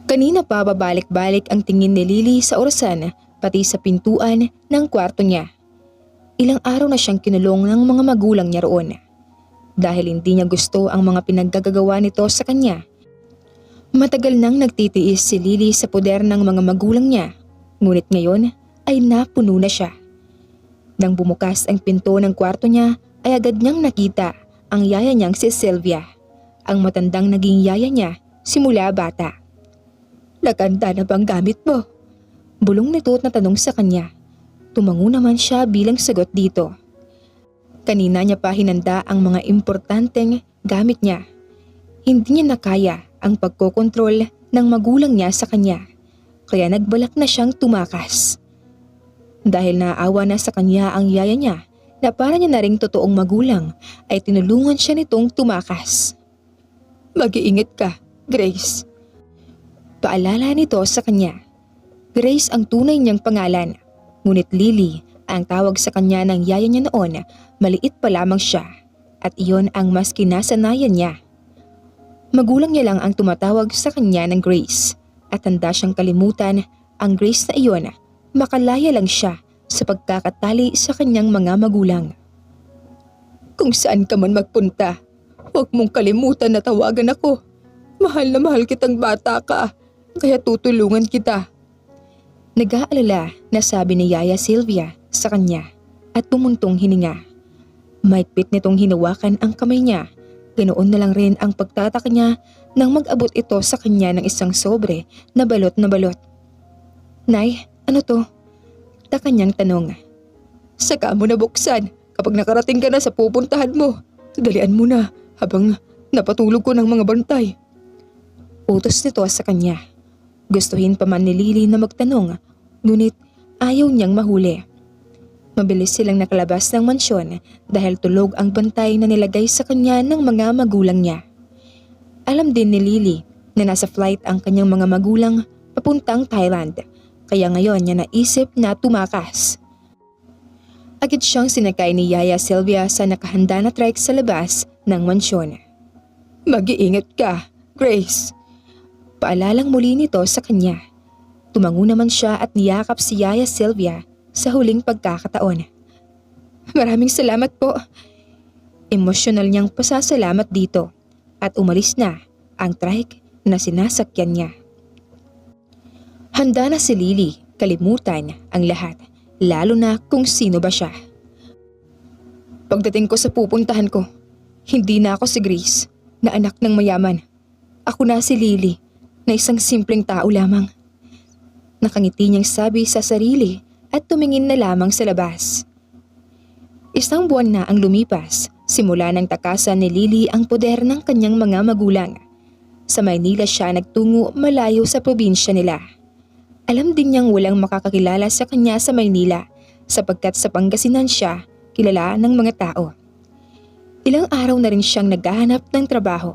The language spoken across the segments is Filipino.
Kanina pa babalik-balik ang tingin ni Lily sa orasan pati sa pintuan ng kwarto niya. Ilang araw na siyang kinulong ng mga magulang niya roon. Dahil hindi niya gusto ang mga pinaggagawa nito sa kanya. Matagal nang nagtitiis si Lily sa poder ng mga magulang niya, ngunit ngayon ay napuno na siya. Nang bumukas ang pinto ng kwarto niya ay agad niyang nakita ang yaya niyang si Sylvia, ang matandang naging yaya niya simula bata. "Naganda na bang gamit mo?" Bulong nito na tanong sa kanya. Tumango naman siya bilang sagot dito. Kanina niya pa hinanda ang mga importanteng gamit niya. Hindi niya nakaya ang pagkokontrol ng magulang niya sa kanya, kaya nagbalak na siyang tumakas. Dahil naawa na sa kanya ang yaya niya na para niya na ring totoong magulang ay tinulungan siya nitong tumakas. "Mag-iingat ka, Grace." Paalala nito sa kanya. Grace ang tunay niyang pangalan, ngunit Lily ang tawag sa kanya ng yaya niya noon, maliit pa lamang siya at iyon ang mas kinasanayan niya. Magulang niya lang ang tumatawag sa kanya ng Grace at handa siyang kalimutan ang Grace na iyon, makalaya lang siya sa pagkakatali sa kanyang mga magulang. "Kung saan ka man magpunta, huwag mong kalimutan na tawagan ako. Mahal na mahal kitang bata ka, kaya tutulungan kita." Nag-aalala na sabi ni Yaya Sylvia sa kanya at tumuntong hininga. Maigpit nitong hinawakan ang kamay niya. Ganoon na lang rin ang pagtataka niya nang mag-abot ito sa kanya ng isang sobre na balot na balot. "Nay, ano to?" Ta kanyang tanong. "Saka mo na buksan kapag nakarating ka na sa pupuntahan mo. Dalian mo na habang napatulog ko ng mga bantay." Utos nito sa kanya. Gustuhin pa man ni Lily na magtanong, ngunit ayaw niyang mahuli. Mabilis silang nakalabas ng mansyon dahil tulog ang bantay na nilagay sa kanya ng mga magulang niya. Alam din ni Lily na nasa flight ang kanyang mga magulang papuntang Thailand, kaya ngayon niya naisip na tumakas. Agad siyang sinakay ni Yaya Sylvia sa nakahanda na trike sa labas ng mansyon. "Mag-iingat ka, Grace." Paalalang muli nito sa kanya. Tumango naman siya at niyakap si Yaya Sylvia sa huling pagkakataon. "Maraming salamat po." Emosyonal niyang pasasalamat dito at umalis na ang trike na sinasakyan niya. Handa na si Lily, kalimutan ang lahat, lalo na kung sino ba siya. "Pagdating ko sa pupuntahan ko, hindi na ako si Grace na anak ng mayaman. Ako na si Lily, na isang simpleng tao lamang." Nakangiti niyang sabi sa sarili at tumingin na lamang sa labas. Isang buwan na ang lumipas simula nang takasan ni Lily ang poder ng kanyang mga magulang. Sa Maynila siya nagtungo malayo sa probinsya nila. Alam din niyang walang makakakilala sa kanya sa Maynila sapagkat sa Pangasinan siya kilala ng mga tao. Ilang araw na rin siyang naghahanap ng trabaho.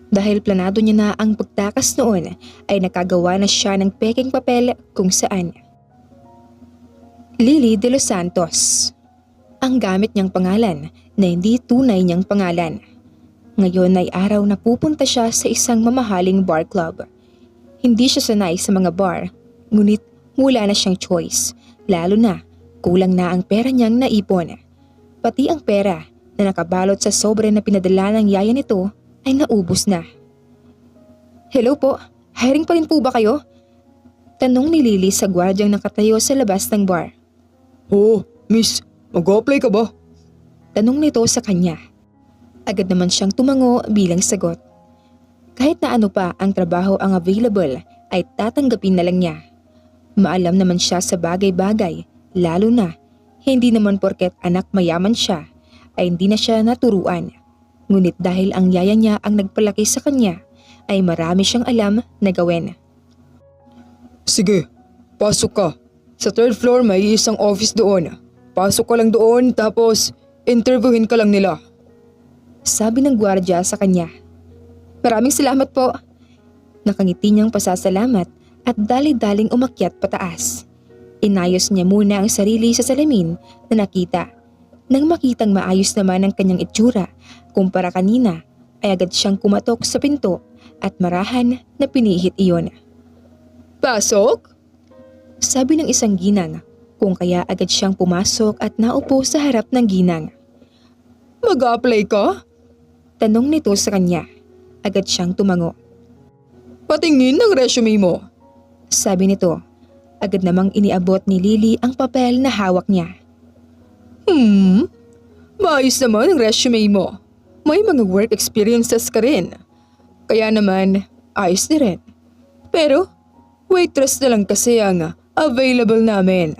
Dahil planado niya na ang pagtakas noon ay nakagawa na siya ng peking papel kung saan Lily de los Santos ang gamit niyang pangalan na hindi tunay niyang pangalan. Ngayon ay araw na pupunta siya sa isang mamahaling bar club. Hindi siya sanay sa mga bar, ngunit wala na siyang choice, lalo na kulang na ang pera niyang naipon. Pati ang pera na nakabalot sa sobre na pinadala ng yaya nito ay naubos na. "Hello po, hiring pa rin po ba kayo?" Tanong ni Lily sa gwardyang nakatayo sa labas ng bar. "Oo, miss, mag-apply ka ba?" Tanong nito sa kanya. Agad naman siyang tumango bilang sagot. Kahit na ano pa ang trabaho ang available ay tatanggapin na lang niya. Maalam naman siya sa bagay-bagay, lalo na hindi naman porket anak mayaman siya ay hindi na siya naturuan. Ngunit dahil ang yaya niya ang nagpalaki sa kanya, ay marami siyang alam na gawin. "Sige, pasok ka. Sa third floor may isang office doon. Pasok ka lang doon tapos interviewin ka lang nila." Sabi ng gwardya sa kanya. "Maraming salamat po." Nakangiti niyang pasasalamat at dali-daling umakyat pataas. Inayos niya muna ang sarili sa salamin na nakita. Nang makitang maayos naman ang kanyang itsura kumpara kanina, ay agad siyang kumatok sa pinto at marahan na pinihit iyon. Pasok? Sabi ng isang ginang, kung kaya agad siyang pumasok at naupo sa harap ng ginang. Mag-apply ka? Tanong nito sa kanya. Agad siyang tumango. Patingin ng resume mo. Sabi nito. Agad namang iniabot ni Lily ang papel na hawak niya. Maayos naman ang resume mo. May mga work experiences ka rin. Kaya naman, ayos na rin. Pero, waitress na lang kasi ang available namin.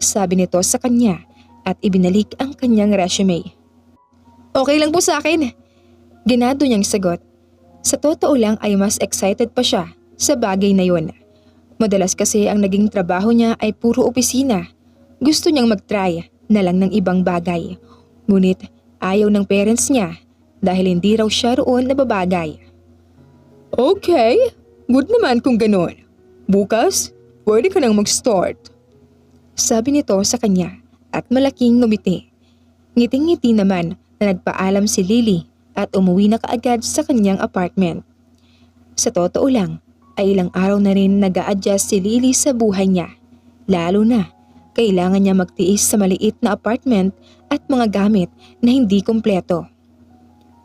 Sabi nito sa kanya at ibinalik ang kanyang resume. Okay lang po sa akin. Ginado niyang sagot. Sa totoo lang ay mas excited pa siya sa bagay na yon. Madalas kasi ang naging trabaho niya ay puro opisina. Gusto niyang mag-try na lang ng ibang bagay. Ngunit ayaw ng parents niya dahil hindi raw siya roon nababagay. Okay, good naman kung ganon. Bukas, pwede ka nang mag-start. Sabi nito sa kanya at malaking ngumiti. Ngiting-ngiti naman na nagpaalam si Lily at umuwi na kaagad sa kanyang apartment. Sa totoo lang, ay ilang araw na rin nag-a-adjust si Lily sa buhay niya. Lalo na, kailangan niya magtiis sa maliit na apartment at mga gamit na hindi kumpleto.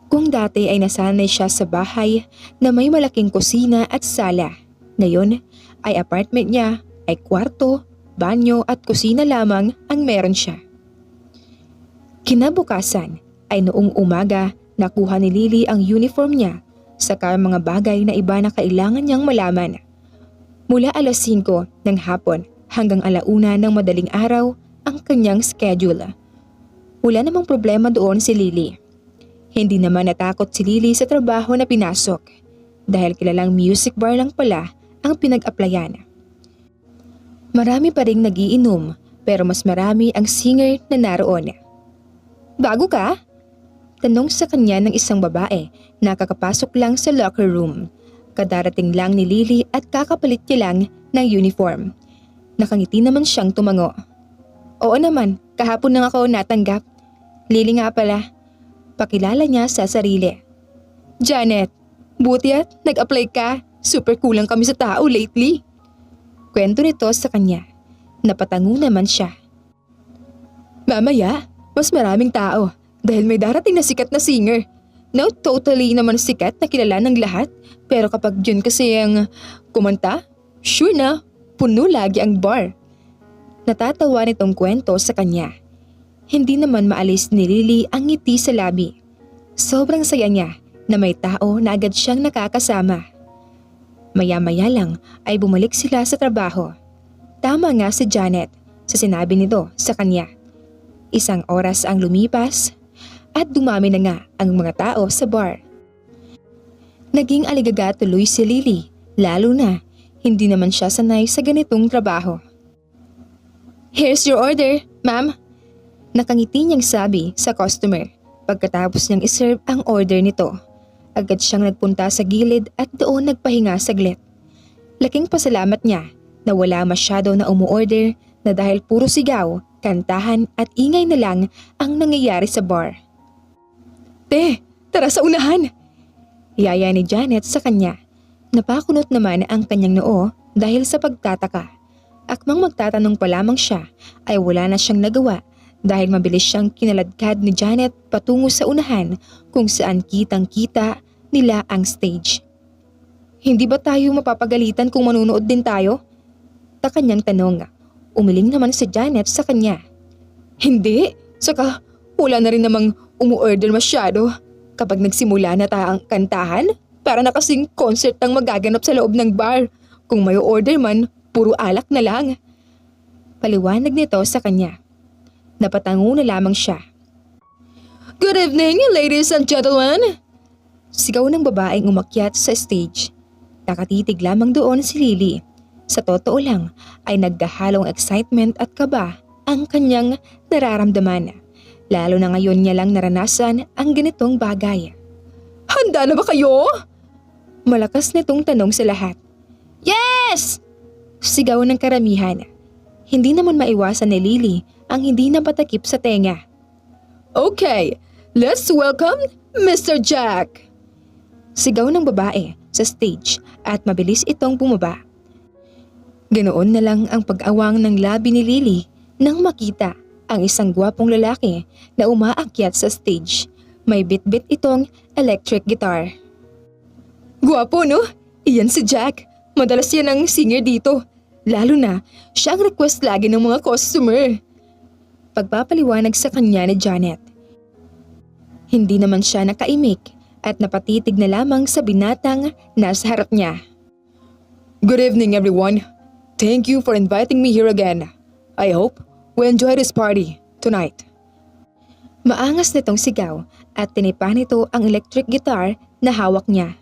Kung dati ay nasanay siya sa bahay na may malaking kusina at sala, ngayon ay apartment niya ay kwarto, banyo at kusina lamang ang meron siya. Kinabukasan ay noong umaga nakuha ni Lily ang uniform niya saka mga bagay na iba na kailangan niyang malaman. Mula alas 5 ng hapon hanggang 1:00 ng madaling araw ang kanyang schedule. Wala namang problema doon si Lily. Hindi naman natakot si Lily sa trabaho na pinasok dahil kilalang music bar lang pala ang pinag-applyan. Marami pa ring nagiinom pero mas marami ang singer na naroon. Bago ka? Tanong sa kanya ng isang babae na kakapasok lang sa locker room. Kadarating lang ni Lily at kakapalit niya lang ng uniform. Nakangiti naman siyang tumango. Oo naman, kahapon lang ako natanggap. Lily nga pala. Pakilala niya sa sarili. Janet, buti at nag-apply ka. Super kulang kami sa tao lately. Kwento nito sa kanya. Napatango naman siya. Mamaya, mas maraming tao. Dahil may darating na sikat na singer. No, totally naman sikat na kilala ng lahat. Pero kapag yun kasi ang kumanta, sure na, puno lagi ang bar. Natatawa nitong kwento sa kanya. Hindi naman maalis ni Lily ang ngiti sa labi. Sobrang saya niya na may tao na agad siyang nakakasama. Maya-maya lang ay bumalik sila sa trabaho. Tama nga si Janet sa sinabi nito sa kanya. Isang oras ang lumipas at dumami na nga ang mga tao sa bar. Naging aligaga tuloy si Lily, lalo na hindi naman siya sanay sa ganitong trabaho. Here's your order, ma'am. Nakangiti niyang sabi sa customer pagkatapos niyang iserve ang order nito. Agad siyang nagpunta sa gilid at doon nagpahinga saglit. Laking pasalamat niya na wala masyado na umuorder na dahil puro sigaw, kantahan at ingay na lang ang nangyayari sa bar. Te, tara sa unahan! Yaya ni Janet sa kanya. Napakunot naman ang kanyang noo dahil sa pagtataka. Akmang magtatanong pa lamang siya ay wala na siyang nagawa dahil mabilis siyang kinaladkad ni Janet patungo sa unahan kung saan kitang-kita nila ang stage. Hindi ba tayo mapapagalitan kung manunood din tayo? Kanyang tanong. Umiling naman si Janet sa kanya. Hindi, saka wala na rin namang umuorder masyado. Kapag nagsimula na ang kantahan, para na kasing concert ang magaganap sa loob ng bar. Kung may order man, puro alak na lang. Paliwanag nito sa kanya. Napatango na lamang siya. Good evening, ladies and gentlemen! Sigaw ng babaeng umakyat sa stage. Nakatitig lamang doon si Lily. Sa totoo lang ay nagdahalong excitement at kaba ang kanyang nararamdaman. Lalo na ngayon niya lang naranasan ang ganitong bagay. Handa na ba kayo? Malakas nitong tanong sa lahat. Yes! Sigaw ng karamihan. Hindi naman maiwasan ni Lily ang hindi napatakip sa tenga. Okay, let's welcome Mr. Jack! Sigaw ng babae sa stage at mabilis itong bumaba. Ganoon na lang ang pag-awang ng labi ni Lily nang makita ang isang gwapong lalaki na umaakyat sa stage. May bit-bit itong electric guitar. Gwapo, no? Iyan si Jack. Madalas yan ang singer dito. Lalo na, siya ang request lagi ng mga customer. Pagpapaliwanag sa kanya ni Janet. Hindi naman siya nakaimik at napatitig na lamang sa binatang nasa harap niya. Good evening, everyone. Thank you for inviting me here again. I hope we enjoy this party tonight. Maangas nitong sigaw at tinipa nito ang electric guitar na hawak niya.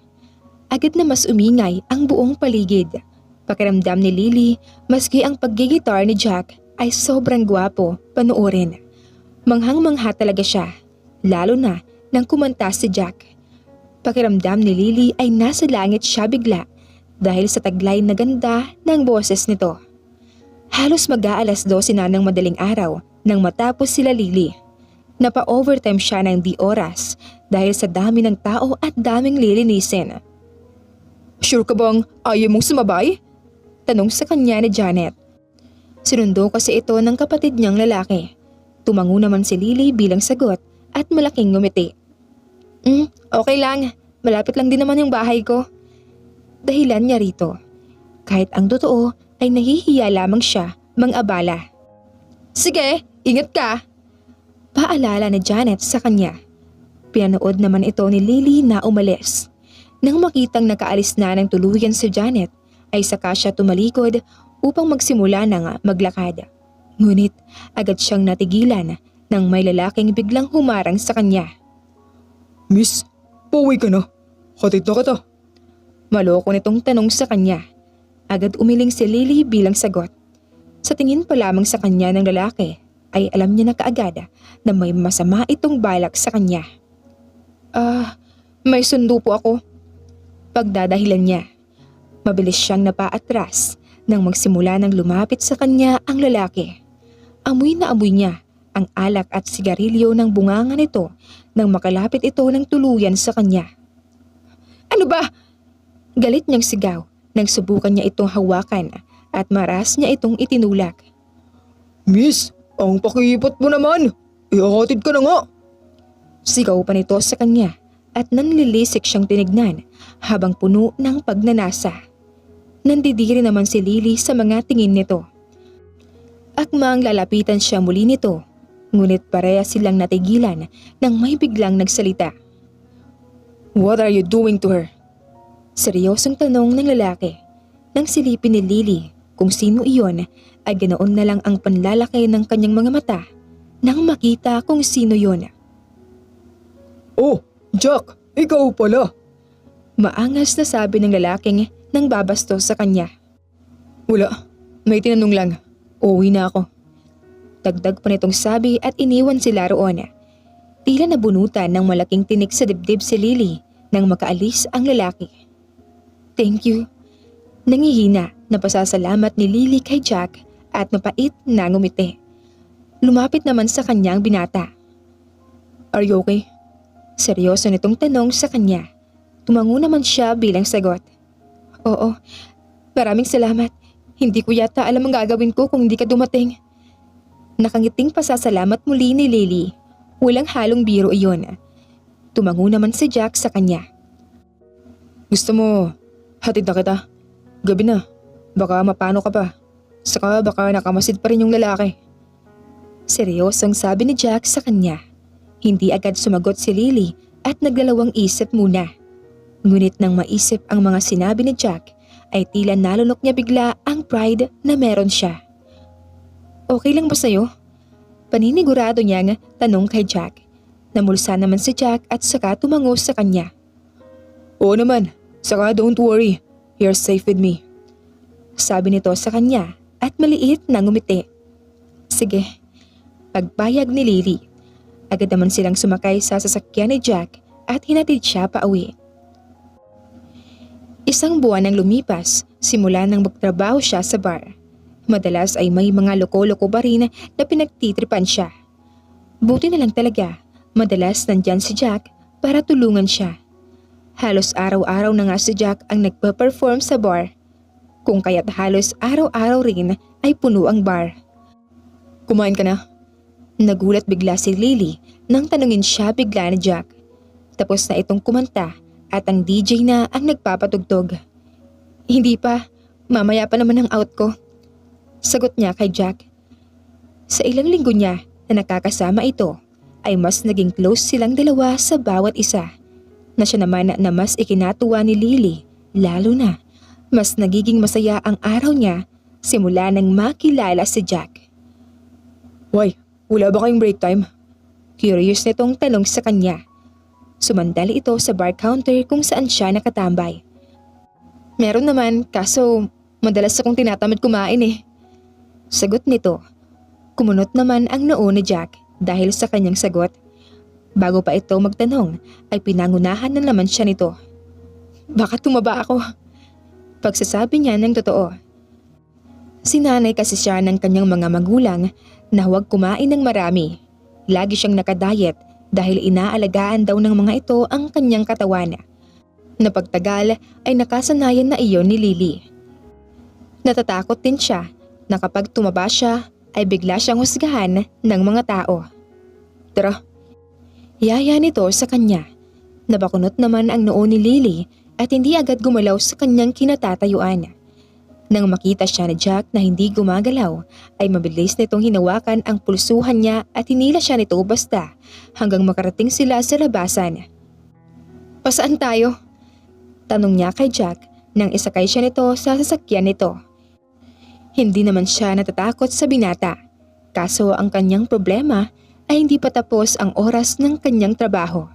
Agad na mas umingay ang buong paligid. Pakiramdam ni Lily, maski ang paggigitar ni Jack ay sobrang gwapo panoorin. Manghang-mangha talaga siya, lalo na nang kumanta si Jack. Pakiramdam ni Lily ay nasa langit siya bigla dahil sa taglay na ganda ng boses nito. Halos mag-aalas 12 na ng madaling araw nang matapos sila Lily. Napa-overtime siya ng di oras dahil sa dami ng tao at daming lilinisin. Sure ka bang ayaw mong sumabay? Tanong sa kanya ni Janet. Sinundo kasi ito ng kapatid niyang lalaki. Tumango naman si Lily bilang sagot at malaking ngumiti. Okay lang. Malapit lang din naman yung bahay ko. Dahilan niya rito. Kahit ang totoo ay nahihiya lamang siya mang-abala. Sige, ingat ka. Paalala ni Janet sa kanya. Pinanood naman ito ni Lily na umalis. Nang makitang nakaalis na ng tuluyan si Janet, ay saka siya tumalikod upang magsimula na maglakad. Ngunit agad siyang natigilan nang may lalaking biglang humarang sa kanya. Miss, pauwi ka na. Hatid na kita. Maloko nitong tanong sa kanya. Agad umiling si Lily bilang sagot. Sa tingin pa lamang sa kanya ng lalaki, ay alam niya na kaagad na may masama itong balak sa kanya. May sundo po ako. Pagdadahilan niya. Mabilis siyang napaatras nang magsimula ng lumapit sa kanya ang lalaki. Amoy na amoy niya ang alak at sigarilyo ng bunganga nito nang makalapit ito ng tuluyan sa kanya. Ano ba? Galit niyang sigaw nang subukan niya itong hawakan at maras niya itong itinulak. Miss, ang pakipot mo naman. Ihahatid ka na nga. Sigaw pa nito sa kanya at nanlilisik siyang tinignan habang puno ng pagnanasa. Nandidiri naman si Lily sa mga tingin nito. Akmang lalapitan siya muli nito, ngunit pareha silang natigilan nang may biglang nagsalita. What are you doing to her? Seryosong tanong ng lalaki. Nang silipin ni Lily kung sino iyon, ay ganoon na lang ang panlalaki ng kanyang mga mata nang makita kung sino yon. Oh, Jack, ikaw pala. Maangas na sabi ng lalaking nang babasto sa kanya. Wala, may tinanong lang. Uuwi na ako. Dagdag pa nitong sabi at iniwan sila roon. Tila nabunutan ng malaking tinik sa dibdib si Lily nang makaalis ang lalaki. Thank you. Nangihina na pasasalamat ni Lily kay Jack at mapait na ngumiti. Lumapit naman sa kanyang binata. Are you okay? Seryoso nitong tanong sa kanya. Tumango naman siya bilang sagot. Oo, maraming salamat. Hindi ko yata alam ang gagawin ko kung hindi ka dumating. Nakangiting pasasalamat muli ni Lily. Walang halong biro iyon. Tumango naman si Jack sa kanya. Gusto mo, hatid na kita. Gabi na, baka mapano ka pa. Saka baka nakamasid pa rin yung lalaki. Seryosong sabi ni Jack sa kanya. Hindi agad sumagot si Lily at naglalawang isip muna. Ngunit nang maisip ang mga sinabi ni Jack, ay tila nalunok niya bigla ang pride na meron siya. Okay lang ba sa'yo? Paninigurado niyang tanong kay Jack. Namulsa naman si Jack at saka tumango sa kanya. Oo naman, saka don't worry, you're safe with me. Sabi nito sa kanya at maliit na ngumiti. Sige, pagbayag ni Lily. Agad naman silang sumakay sa sasakyan ni Jack at hinatid siya pa uwi. Isang buwan nang lumipas, simula nang magtrabaho siya sa bar. Madalas ay may mga loko-loko ba rin na pinagtitripan siya. Buti na lang talaga, madalas nandyan si Jack para tulungan siya. Halos araw-araw na nga si Jack ang nagpa-perform sa bar. Kung kaya't halos araw-araw rin ay puno ang bar. Kumain ka na? Nagulat bigla si Lily nang tanungin siya bigla ni Jack. Tapos na itong kumanta at ang DJ na ang nagpapatugtog. Hindi pa, mamaya pa naman ang out ko. Sagot niya kay Jack. Sa ilang linggo niya na nakakasama ito, ay mas naging close silang dalawa sa bawat isa. Na siya naman na mas ikinatuwa ni Lily, lalo na mas nagiging masaya ang araw niya simula nang makilala si Jack. Why, wala ba kayong break time? Curious nitong tanong sa kanya. Sumandali ito sa bar counter kung saan siya nakatambay. Meron naman, kaso madalas akong tinatamad kumain eh. Sagot nito. Kumunot naman ang noo ni Jack dahil sa kanyang sagot. Bago pa ito magtanong ay pinangunahan na naman siya nito. Baka tumaba ako. Pagsasabi niya ng totoo. Sinanay kasi siya ng kanyang mga magulang na huwag kumain ng marami. Lagi siyang nakadiet dahil inaalagaan daw ng mga ito ang kanyang katawan. Napagtagal ay nakasanayan na iyon ni Lily. Natatakot din siya na kapag tumaba siya ay bigla siyang husgahan ng mga tao. Tara. Yaya nito sa kanya. Nabakunot naman ang noo ni Lily at hindi agad gumalaw sa kanyang kinatatayuan. Nang makita siya ni Jack na hindi gumagalaw, ay mabilis nitong hinawakan ang pulsuhan niya at hinila siya nito basta hanggang makarating sila sa labasan. Pasaan tayo? Tanong niya kay Jack nang isakay siya nito sa sasakyan nito. Hindi naman siya natatakot sa binata, kaso ang kanyang problema ay hindi pa tapos ang oras ng kanyang trabaho.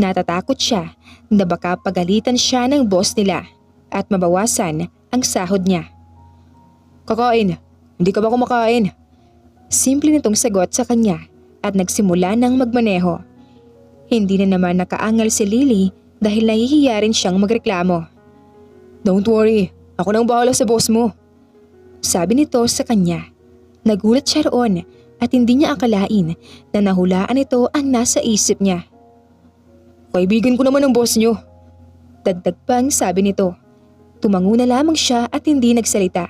Natatakot siya na baka pagalitan siya ng boss nila at mabawasan ang sahod niya. Kakain, hindi ka ba kumakain? Simple nitong sagot sa kanya at nagsimula ng magmaneho. Hindi na naman nakaangal si Lily dahil nahihiya rin siyang magreklamo. Don't worry, ako nang bahala sa boss mo. Sabi nito sa kanya. Nagulat siya roon at hindi niya akalain na nahulaan ito ang nasa isip niya. Kaibigan ko naman ang boss niyo. Dagdag pang sabi nito. Tumango na lamang siya at hindi nagsalita.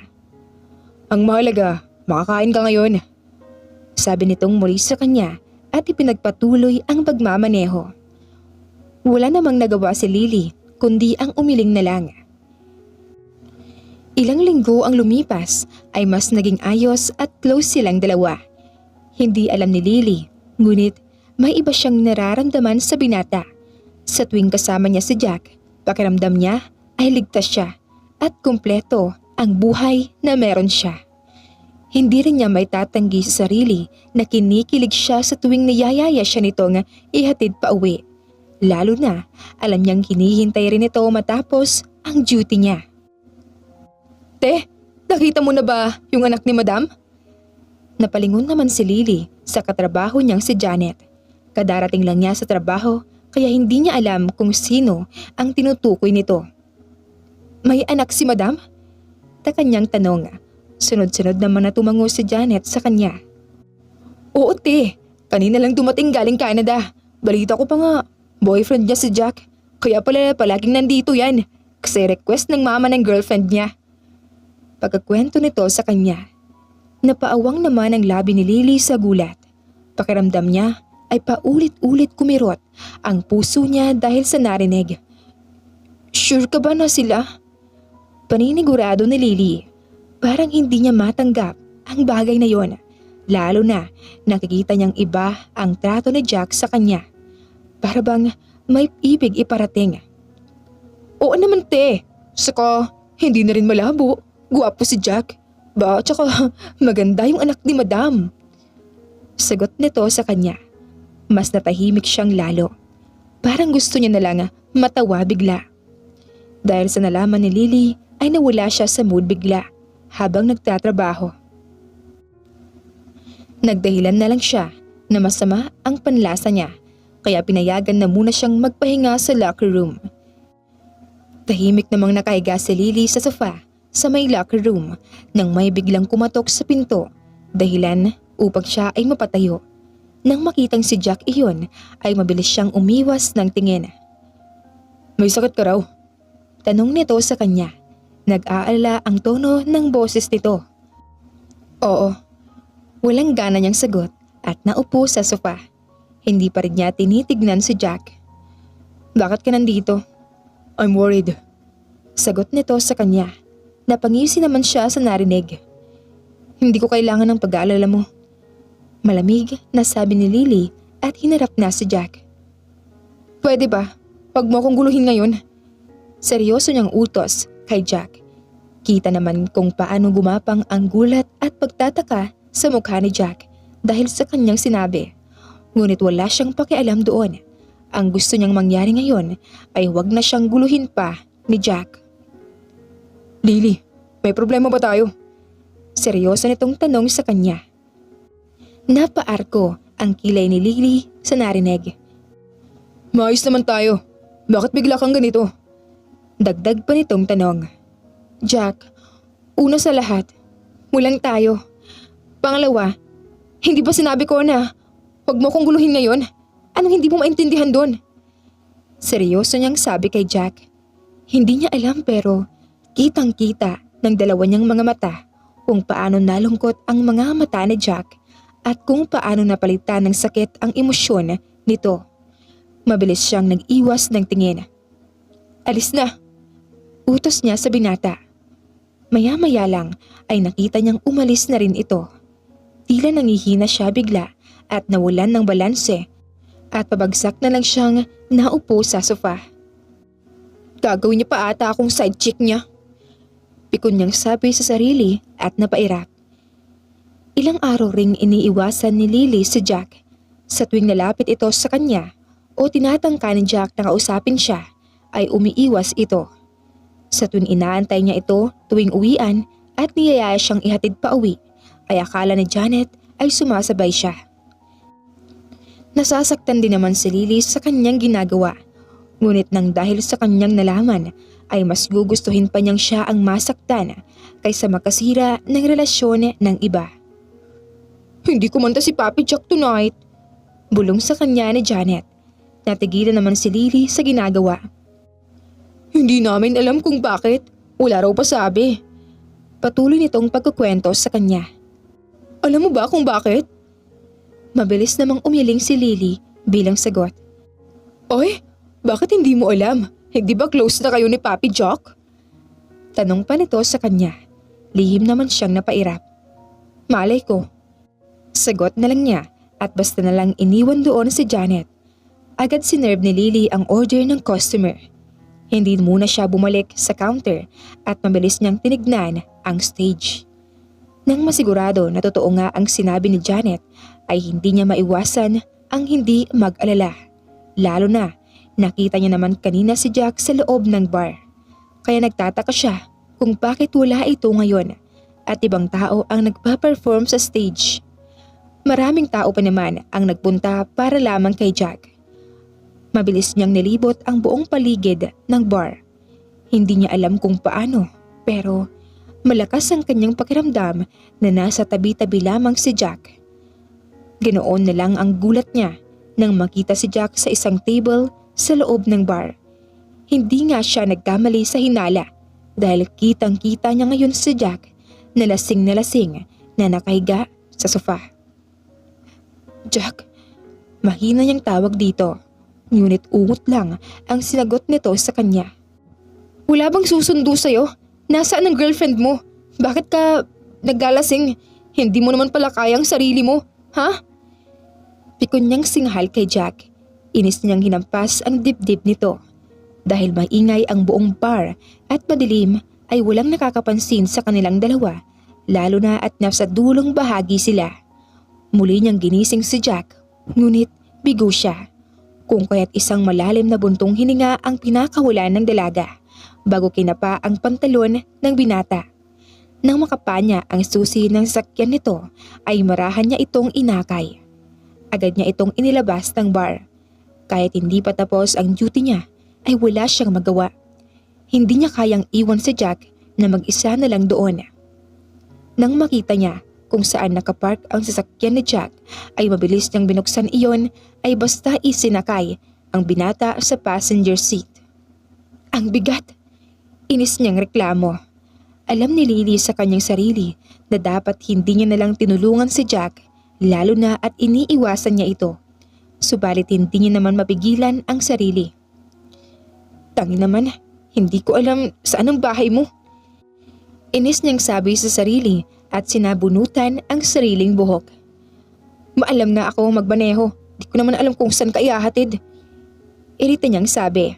Ang mahalaga, makakain ka ngayon. Sabi nitong muli sa kanya at ipinagpatuloy ang pagmamaneho. Wala namang nagawa si Lily kundi ang umiling na lang. Ilang linggo ang lumipas ay mas naging ayos at close silang dalawa. Hindi alam ni Lily, ngunit may iba siyang nararamdaman sa binata. Sa tuwing kasama niya si Jack, pakiramdam niya ay ligtas siya at kumpleto ang buhay na meron siya. Hindi rin niya may tatanggi sa sarili na kinikilig siya sa tuwing niyayaya siya nitong ihatid pa uwi. Lalo na alam niyang hinihintay rin ito matapos ang duty niya. Te, nakita mo na ba yung anak ni Madam? Napalingon naman si Lily sa katrabaho niyang si Janet. Kadarating lang niya sa trabaho kaya hindi niya alam kung sino ang tinutukoy nito. May anak si Madam? Ta kanyang tanong. Sunod-sunod naman na tumango si Janet sa kanya. Oo te, kanina lang dumating galing Canada. Balita ko pa nga, boyfriend niya si Jack. Kaya pala palaging nandito yan kasi request ng mama ng girlfriend niya. Pagkakwento nito sa kanya, napaawang naman ang labi ni Lily sa gulat. Pakiramdam niya ay paulit-ulit kumirot ang puso niya dahil sa narinig. Sure ka ba na sila? Paninigurado ni Lily. Parang hindi niya matanggap ang bagay na yon. Lalo na nakikita niyang iba ang trato ni Jack sa kanya. Para bang may ibig iparating. Oo naman te, saka hindi na rin malabo. Guwapo si Jack. Tsaka maganda yung anak ni Madam. Sagot nito sa kanya. Mas natahimik siyang lalo. Parang gusto niya na lang matawa bigla. Dahil sa nalaman ni Lily ay nawala siya sa mood bigla habang nagtatrabaho. Nagdahilan na lang siya na masama ang panlasa niya kaya pinayagan na muna siyang magpahinga sa locker room. Tahimik namang nakahiga si Lily sa sofa sa may locker room nang may biglang kumatok sa pinto dahilan upang siya ay mapatayo. Nang makitang si Jack iyon ay mabilis siyang umiwas ng tingin. May sakit ka raw? Tanong nito sa kanya. Nag-aalala ang tono ng boses nito. Oo. Walang gana niyang sagot at naupo sa sofa. Hindi pa rin niya tinitignan si Jack. Bakit ka nandito? I'm worried. Sagot nito sa kanya. Napangisi naman siya sa narinig. Hindi ko kailangan ng pag-aalala mo. Malamig na sabi ni Lily at hinarap na si Jack. Pwede ba? Wag mo akong guluhin ngayon. Seryoso niyang utos kay Jack. Kita naman kung paano gumapang ang gulat at pagtataka sa mukha ni Jack dahil sa kanyang sinabi. Ngunit wala siyang pakialam doon. Ang gusto niyang mangyari ngayon ay wag na siyang guluhin pa ni Jack. Lily, may problema ba tayo? Seryoso nitong tanong sa kanya. Napaarko ang kilay ni Lily sa narinig. Maayos naman tayo. Bakit bigla kang ganito? Dagdag pa nitong tanong. Jack, una sa lahat, walang tayo. Pangalawa, hindi ba sinabi ko na wag mo kong guluhin ngayon? Anong hindi mo maintindihan doon? Seryoso niyang sabi kay Jack. Hindi niya alam pero kitang-kita ng dalawa niyang mga mata kung paano nalungkot ang mga mata ni Jack at kung paano napalitan ng sakit ang emosyon nito. Mabilis siyang nag-iwas ng tingin. Alis na, utos niya sa binata. Maya-maya lang ay nakita niyang umalis na rin ito. Tila nangihina siya bigla at nawalan ng balanse at pabagsak na lang siyang naupo sa sofa. Gagawin niya pa ata akong side chick niya. Pikon niyang sabi sa sarili at napairap. Ilang araw ring iniiwasan ni Lily si Jack. Sa tuwing nalapit ito sa kanya o tinatangka ni Jack na kausapin siya ay umiiwas ito. Sa tuwing inaantay niya ito tuwing uwian at niyayaya siyang ihatid pa uwi ay akala ni Janet ay sumasabay siya. Nasasaktan din naman si Lily sa kanyang ginagawa. Ngunit nang dahil sa kanyang nalaman ay mas gugustuhin pa niyang siya ang masaktan kaysa makasira ng relasyon ng iba. Hindi kumanta si Papi Jack tonight. Bulong sa kanya ni Janet. Natigilan naman si Lily sa ginagawa. Hindi namin alam kung bakit. Wala raw pa sabi. Patuloy nitong pagkukwento sa kanya. Alam mo ba kung bakit? Mabilis namang umiling si Lily bilang sagot. Oy, bakit hindi mo alam? Hindi ba close na kayo ni Papi Jack? Tanong pa nito sa kanya. Lihim naman siyang napairap. Malay ko. Sagot na lang niya at basta na lang iniwan doon si Janet. Agad sinerve ni Lily ang order ng customer. Hindi muna siya bumalik sa counter at mabilis niyang tinignan ang stage. Nang masigurado na totoo nga ang sinabi ni Janet ay hindi niya maiwasan ang hindi mag-alala. Lalo na nakita niya naman kanina si Jack sa loob ng bar. Kaya nagtataka siya kung bakit wala ito ngayon at ibang tao ang nagpa-perform sa stage. Maraming tao pa naman ang nagpunta para lamang kay Jack. Mabilis niyang nilibot ang buong paligid ng bar. Hindi niya alam kung paano pero malakas ang kanyang pakiramdam na nasa tabi-tabi lamang si Jack. Ganoon na lang ang gulat niya nang makita si Jack sa isang table sa loob ng bar. Hindi nga siya nagkamali sa hinala dahil kitang-kita niya ngayon si Jack na lasing na nakahiga sa sofa. Jack, mahina niyang tawag dito. Ngunit ungot lang ang sinagot nito sa kanya. Wala bang susundo sa'yo? Nasaan ang girlfriend mo? Bakit ka naglalasing? Hindi mo naman pala kayang sarili mo, ha? Pikon niyang singhal kay Jack. Inis niyang hinampas ang dibdib nito. Dahil maingay ang buong bar at madilim ay walang nakakapansin sa kanilang dalawa, lalo na at nasa dulong bahagi sila. Muli niyang ginising si Jack, ngunit bigo siya. Kung kaya't isang malalim na buntong hininga ang pinakawalan ng dalaga bago kinapa ang pantalon ng binata. Nang makapa niya ang susi ng sasakyan nito ay marahan niya itong inakay. Agad niya itong inilabas ng bar. Kahit hindi pa tapos ang duty niya ay wala siyang magawa. Hindi niya kayang iwan si Jack na mag-isa na lang doon. Nang makita niya kung saan nakapark ang sasakyan ni Jack ay mabilis niyang binuksan iyon ay basta isinakay ang binata sa passenger seat. Ang bigat! Inis niyang reklamo. Alam ni Lily sa kanyang sarili na dapat hindi niya nalang tinulungan si Jack, lalo na at iniiwasan niya ito. Subalit hindi niya naman mapigilan ang sarili. Tangi naman, hindi ko alam saan ang bahay mo. Inis niyang sabi sa sarili at sinabunutan ang sariling buhok. Maalam na ako magmaneho, di ko naman alam kung saan ka ihahatid. Irita niyang sabi.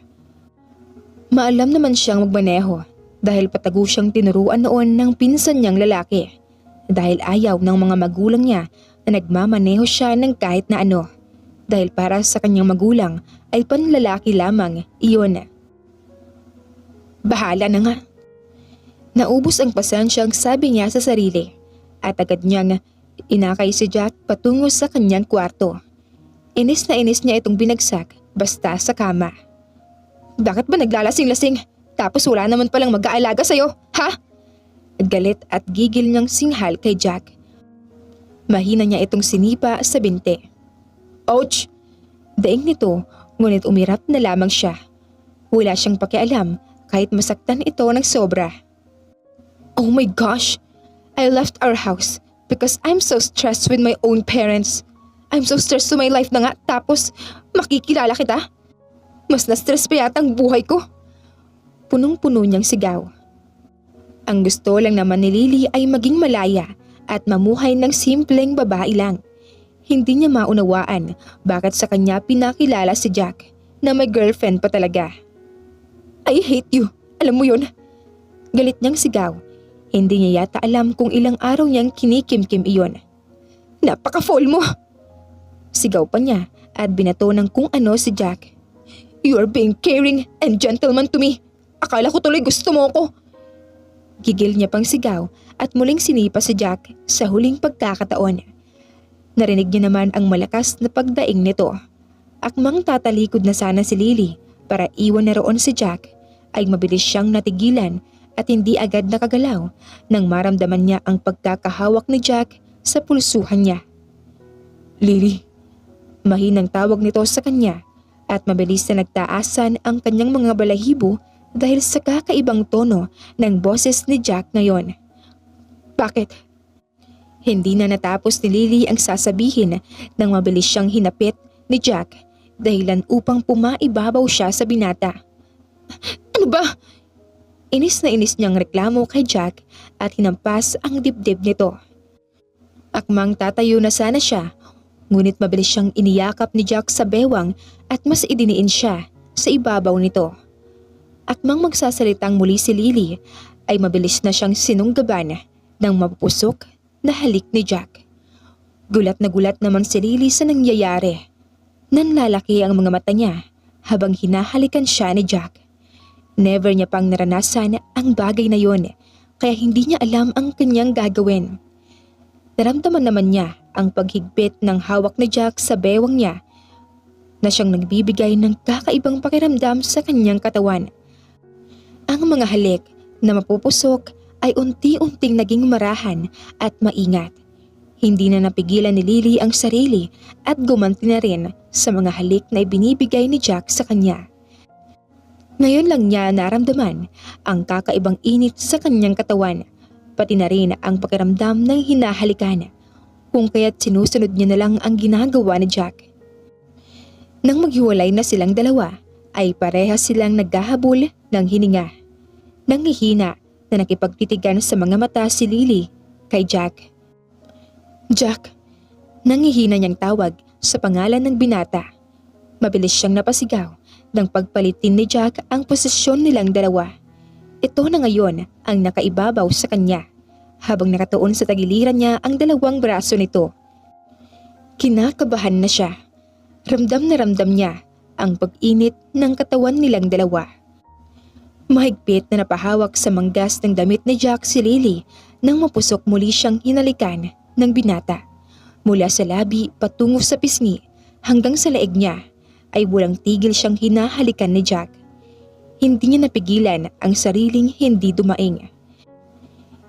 Maalam naman siyang magmaneho dahil patago siyang tinuruan noon ng pinsan niyang lalaki. Dahil ayaw ng mga magulang niya na nagmamaneho siya ng kahit na ano. Dahil para sa kanyang magulang ay panlalaki lamang iyon. Bahala na nga. Naubos ang pasensyang sabi niya sa sarili at agad niyang inakay si Jack patungo sa kanyang kwarto. Inis na inis niya itong binagsak basta sa kama. Bakit ba naglalasing-lasing tapos wala naman palang mag-aalaga sa'yo, ha? Galit at gigil niyang singhal kay Jack. Mahina niya itong sinipa sa binti. Ouch! Daing nito, ngunit umirap na lamang siya. Wala siyang pakialam kahit masaktan ito ng sobra. Oh my gosh! I left our house because I'm so stressed with my own parents. I'm so stressed to my life na nga tapos makikilala kita. Mas na-stress pa yata ang buhay ko. Punong-puno niyang sigaw. Ang gusto lang naman ni Lily ay maging malaya at mamuhay ng simpleng babae lang. Hindi niya maunawaan bakit sa kanya pinakilala si Jack na may girlfriend pa talaga. I hate you, alam mo yun? Galit niyang sigaw. Hindi niya yata alam kung ilang araw niyang kinikimkim iyon. Napaka-fool mo! Sigaw pa niya at binato ng kung ano si Jack. You are being caring and gentleman to me. Akala ko tuloy gusto mo ko. Gigil niya pang sigaw at muling sinipa si Jack sa huling pagkakataon. Narinig niya naman ang malakas na pagdaing nito. Akmang tatalikod na sana si Lily para iwan na roon si Jack, ay mabilis siyang natigilan at hindi agad nakagalaw nang maramdaman niya ang pagkakahawak ni Jack sa pulsuhan niya. Lily, mahinang tawag nito sa kanya at mabilis na nagtaasan ang kanyang mga balahibo dahil sa kakaibang tono ng boses ni Jack ngayon. Bakit? Hindi na natapos ni Lily ang sasabihin nang mabilis siyang hinapit ni Jack dahilan upang pumaibabaw siya sa binata. Ano ba? Inis na inis niyang reklamo kay Jack at hinampas ang dibdib nito. Akmang tatayo na sana siya, ngunit mabilis siyang iniyakap ni Jack sa bewang at mas idiniin siya sa ibabaw nito. Akmang magsasalitang muli si Lily ay mabilis na siyang sinunggaban ng mapupusok na halik ni Jack. Gulat naman si Lily sa nangyayari. Nanlalaki ang mga mata niya habang hinahalikan siya ni Jack. Never niya pang naranasan ang bagay na yon, kaya hindi niya alam ang kanyang gagawin. Naramdaman naman niya ang paghigpit ng hawak ni Jack sa bewang niya na siyang nagbibigay ng kakaibang pakiramdam sa kanyang katawan. Ang mga halik na mapupusok ay unti-unting naging marahan at maingat. Hindi na napigilan ni Lily ang sarili at gumanti na rin sa mga halik na ibinibigay ni Jack sa kanya. Ngayon lang niya naramdaman ang kakaibang init sa kanyang katawan, pati na rin ang pakiramdam ng hinahalikan, kung kaya't sinusunod niya na lang ang ginagawa ni Jack. Nang maghiwalay na silang dalawa, ay parehas silang naghahabol ng hininga. Nanghihina na nakipagtitigan sa mga mata si Lily kay Jack. Jack, nanghihina niyang tawag sa pangalan ng binata. Mabilis siyang napasigaw nang pagpalitin ni Jack ang posisyon nilang dalawa. Ito na ngayon ang nakaibabaw sa kanya, habang nakatuon sa tagiliran niya ang dalawang braso nito. Kinakabahan na siya. Ramdam na ramdam niya ang pag-init ng katawan nilang dalawa. Mahigpit na napahawak sa manggas ng damit ni Jack si Lily nang mapusok muli siyang hinalikan ng binata. Mula sa labi patungo sa pisngi hanggang sa leeg niya ay walang tigil siyang hinahalikan ni Jack. Hindi niya napigilan ang sariling hindi dumaing.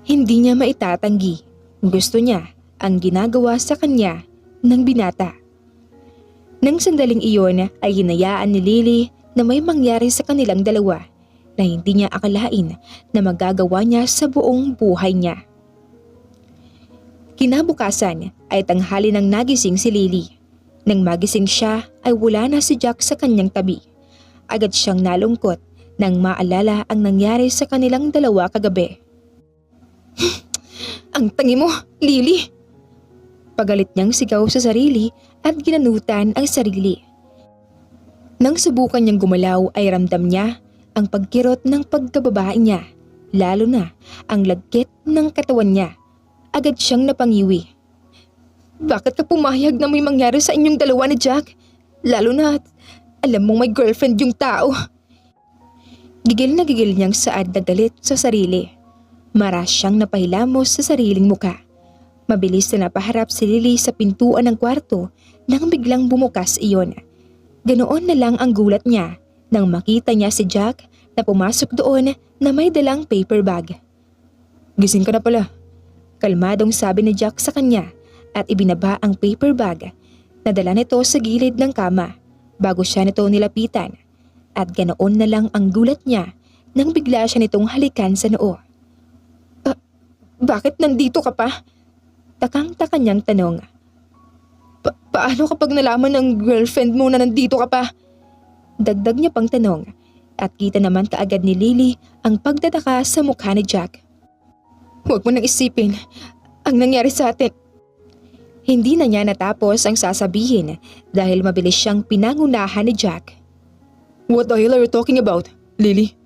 Hindi niya maitatanggi. Gusto niya ang ginagawa sa kanya ng binata. Nang sandaling iyon ay hinayaan ni Lily na may mangyari sa kanilang dalawa. na hindi niya akalain na magagawa niya sa buong buhay niya. Kinabukasan ay tanghali nang nagising si Lily. Nang magising siya ay wala na si Jack sa kanyang tabi. Agad siyang nalungkot nang maalala ang nangyari sa kanilang dalawa kagabi. Ang tangi mo, Lily! Pagalit niyang sigaw sa sarili at ginanutan ang sarili. Nang subukan niyang gumalaw ay ramdam niya ang pagkirot ng pagkababae niya, lalo na ang lagkit ng katawan niya. Agad siyang napangiwi. Bakit ka pumayag na may mangyari sa inyong dalawa ni Jack? Lalo na alam mong may girlfriend yung tao. Gigil na gigil niyang saad na galit sa sarili. Maras siyang napahilamos sa sariling muka. Mabilis na napaharap si Lily sa pintuan ng kwarto nang biglang bumukas iyon. Ganoon na lang ang gulat niya nang makita niya si Jack na pumasok doon na may dalang paper bag. Gising ka na pala. Kalmadong sabi ni Jack sa kanya at ibinaba ang paper bag. Nadala nito sa gilid ng kama bago siya nito nilapitan. At ganoon na lang ang gulat niya nang bigla siya nitong halikan sa noo. Bakit nandito ka pa? Takang-taka niyang tanong. Paano kapag nalaman ng girlfriend mo na nandito ka pa? Dagdag niya pang tanong at kita naman kaagad ni Lily ang pagtataka sa mukha ni Jack. Huwag mo nang isipin ang nangyari sa atin. Hindi na niya natapos ang sasabihin dahil mabilis siyang pinangunahan ni Jack. What the hell are you talking about, Lily?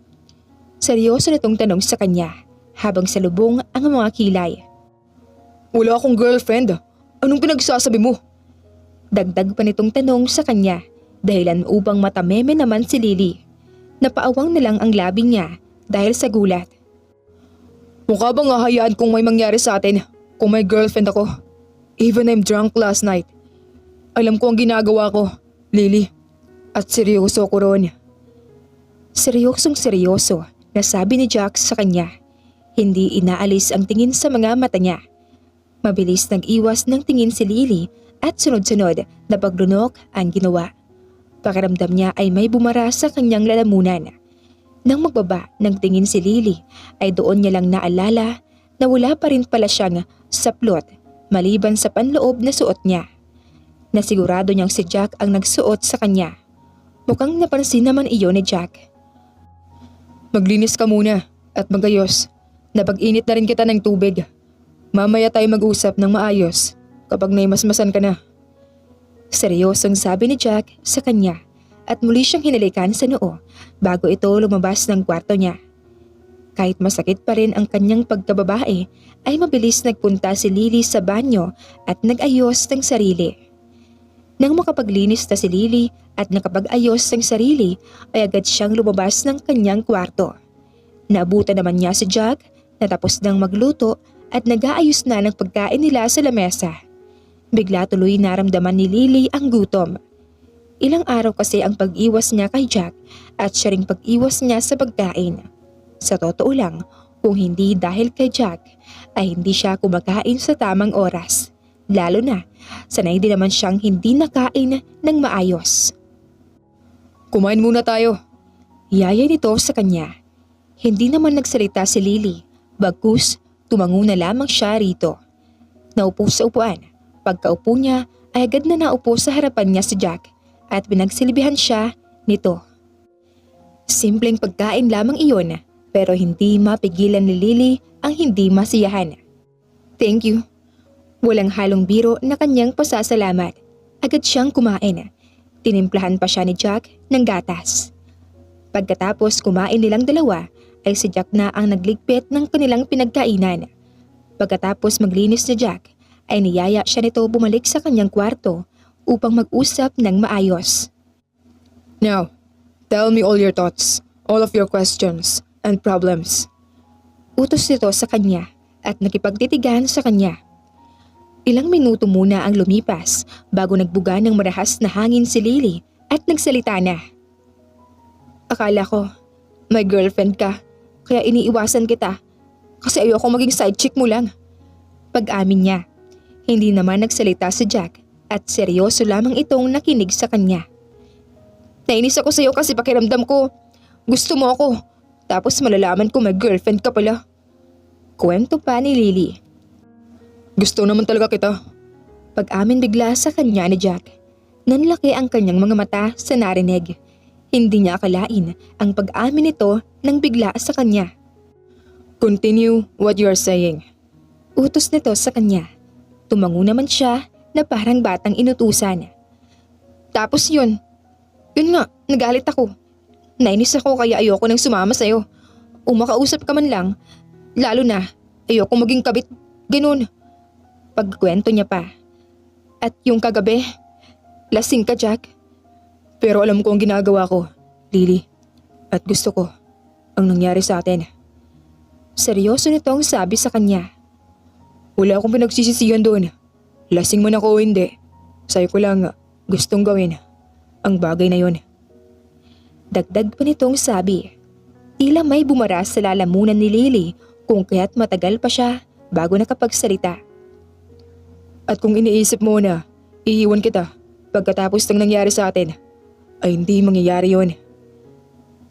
Seryoso nitong tanong sa kanya habang salubong ang mga kilay. Wala akong girlfriend. Anong pinagsasabi mo? Dagdag pa nitong tanong sa kanya dahilan upang matameme naman si Lily. Napaawang na lang ang labi niya dahil sa gulat. Mukha bang hahayaan kung may mangyari sa atin kung may girlfriend ako? Even I'm drunk last night. Alam ko ang ginagawa ko, Lily. At seryoso ko ron. Seryosong seryoso na sabi ni Jack sa kanya. Hindi inaalis ang tingin sa mga mata niya. Mabilis nag-iwas ng tingin si Lily at sunod-sunod na paglunok ang ginawa. Pakiramdam niya ay may bumara sa kanyang lalamunan. Nang magbaba ng tingin si Lily ay doon niya lang naalala na wala pa rin pala siyang saplot maliban sa panloob na suot niya. Nasigurado niyang si Jack ang nagsuot sa kanya. Mukhang napansin naman iyon ni Jack. Maglinis ka muna at magayos. Napag-init na rin kita ng tubig. Mamaya tayo mag-usap ng maayos kapag naimasmasan ka na. Seryosong sabi ni Jack sa kanya at muli siyang hinalikan sa noo bago ito lumabas ng kwarto niya. Kahit masakit pa rin ang kanyang pagkababae ay mabilis nagpunta si Lily sa banyo at nag-ayos ng sarili. Nang makapaglinis na si Lily at nakapag-ayos ng sarili ay agad siyang lumabas ng kanyang kwarto. Naabutan naman niya si Jack na tapos nang magluto at nag-aayos na ng pagkain nila sa lamesa. Bigla tuloy naramdaman ni Lily ang gutom. Ilang araw kasi ang pag-iwas niya kay Jack at siya ring pag-iwas niya sa pagkain. Sa totoo lang, kung hindi dahil kay Jack ay hindi siya kumakain sa tamang oras. Lalo na, sanay din naman siyang hindi nakain ng maayos. Kumain muna tayo. Yaya nito sa kanya. Hindi naman nagsalita si Lily, bagkus tumango na lamang siya rito. Naupo sa upuan. Pagkaupo niya ay agad na naupo sa harapan niya si Jack at pinagsilbihan siya nito. Simpleng pagkain lamang iyon pero hindi mapigilan ni Lily ang hindi masiyahan. Thank you. Walang halong biro na kanyang pasasalamat. Agad siyang kumain. Tinimplahan pa siya ni Jack ng gatas. Pagkatapos kumain nilang dalawa ay si Jack na ang nagligpit ng kanilang pinagkainan. Pagkatapos maglinis ni Jack ay niyaya siya nito bumalik sa kanyang kwarto upang mag-usap ng maayos. Now, tell me all your thoughts, all of your questions and problems. Utos nito sa kanya at nakipagtitigan sa kanya. Ilang minuto muna ang lumipas bago nagbuga ng marahas na hangin si Lily at nagsalita na. Akala ko, may girlfriend ka, kaya iniiwasan kita kasi ayoko maging side chick mo lang. Pag-amin niya, hindi naman nagsalita si Jack at seryoso lamang itong nakinig sa kanya. Nainis ako sa'yo kasi pakiramdam ko, gusto mo ako, Tapos malalaman ko may girlfriend ka pala. Kwento pa ni Lily. Gusto naman talaga kita. Pag-amin bigla sa kanya ni Jack. Nanlaki ang kanyang mga mata sa narinig. Hindi niya akalain ang pag-amin nito nang bigla sa kanya. Continue what you are saying. Utos nito sa kanya. Tumango naman siya na parang batang inutusan. Tapos yun nga, nagalit ako. Nainis ako kaya ayoko nang sumama sa'yo. O makausap ka man lang. Lalo na, ayoko maging kabit. Ganun. Pagkwento niya pa. At yung kagabi, lasing ka, Jack. Pero alam ko ang ginagawa ko, Lily. At gusto ko ang nangyari sa atin. Seryoso nitong sabi sa kanya. Wala akong pinagsisisihan doon. Lasing man ako o hindi. Sa'yo ko lang gustong gawin ang bagay na yon. Dagdag pa nitong sabi. Tila may bumara sa lalamunan ni Lily kung kaya't matagal pa siya bago nakapagsalita. At kung iniisip mo na iiwan kita pagkatapos ng nangyari sa atin, ay hindi mangyayari yon.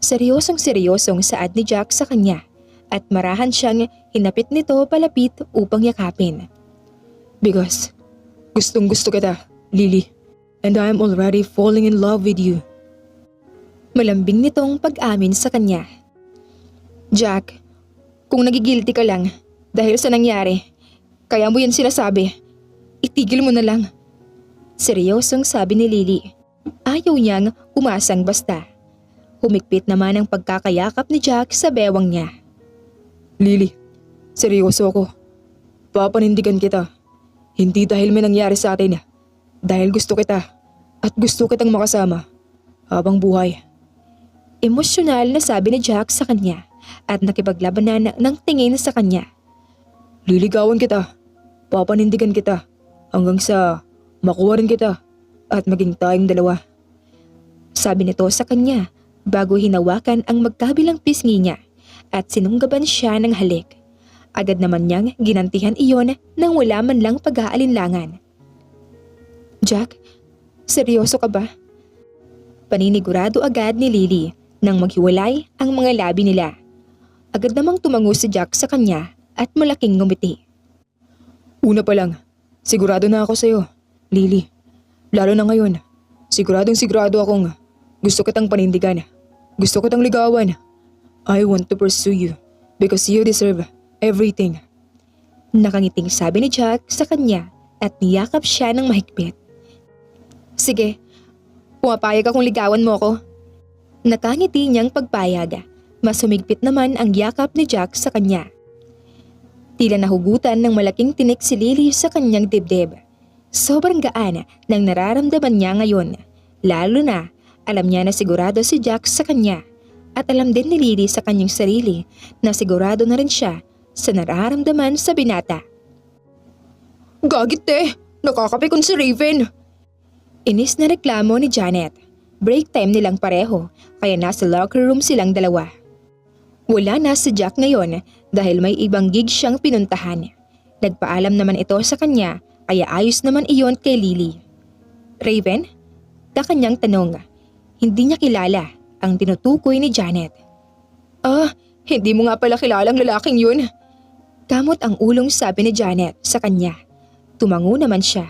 Seryosong saad ni Jack sa kanya at marahan siyang hinapit nito palapit upang yakapin. Because gustong gusto kita, Lily. And I am already falling in love with you. Malambing nitong pag-amin sa kanya. Jack, kung nagigilty ka lang dahil sa nangyari, kaya mo yan sinasabi, itigil mo na lang. Seryosong sabi ni Lily. Ayaw niyang umasang basta. Humigpit naman ang pagkakayakap ni Jack sa bewang niya. Lily, seryoso ako. Papanindigan kita. Hindi dahil may nangyari sa atin. Dahil gusto kita at gusto kitang makasama habang buhay. Emosyonal na sabi ni Jack sa kanya at nakipaglabanan ng tingin sa kanya. Liligawan kita. Papanindigan kita hanggang sa makuha rin kita at maging tayong dalawa. Sabi nito sa kanya bago hinawakan ang magkabilang pisngi niya at sinunggaban siya ng halik. Agad naman niyang ginantihan iyon nang wala man lang pag-aalinlangan. Jack, seryoso ka ba? Paninigurado agad ni Lily nang maghiwalay ang mga labi nila. Agad namang tumango si Jack sa kanya at malaking ngumiti. Una pa lang, sigurado na ako sa'yo, Lily. Lalo na ngayon, sigurado akong gusto kitang panindigan. Gusto kitang ligawan. I want to pursue you because you deserve everything. Nakangiting sabi ni Jack sa kanya at niyakap siya ng mahigpit. Sige, pumapayag akong ligawan mo ako. Nakangiti niyang pagpayag. Mas humigpit naman ang yakap ni Jack sa kanya. Tila nahugutan ng malaking tinik si Lily sa kanyang dibdib. Sobrang gaan ng nararamdaman niya ngayon. Lalo na, alam niya na sigurado si Jack sa kanya. At alam din ni Lily sa kanyang sarili na sigurado na rin siya sa nararamdaman sa binata. Gagit nakakapikon si Raven. Inis na reklamo ni Janet. Break time nilang pareho kaya nasa locker room silang dalawa. Wala na si Jack ngayon dahil may ibang gig siyang pinuntahan. Nagpaalam naman ito sa kanya kaya ayos naman iyon kay Lily. Raven? Kakanyang tanong. Hindi niya kilala ang tinutukoy ni Janet. Hindi mo nga pala kilalang lalaking yun. Kamot ang ulong sabi ni Janet sa kanya. Tumango naman siya.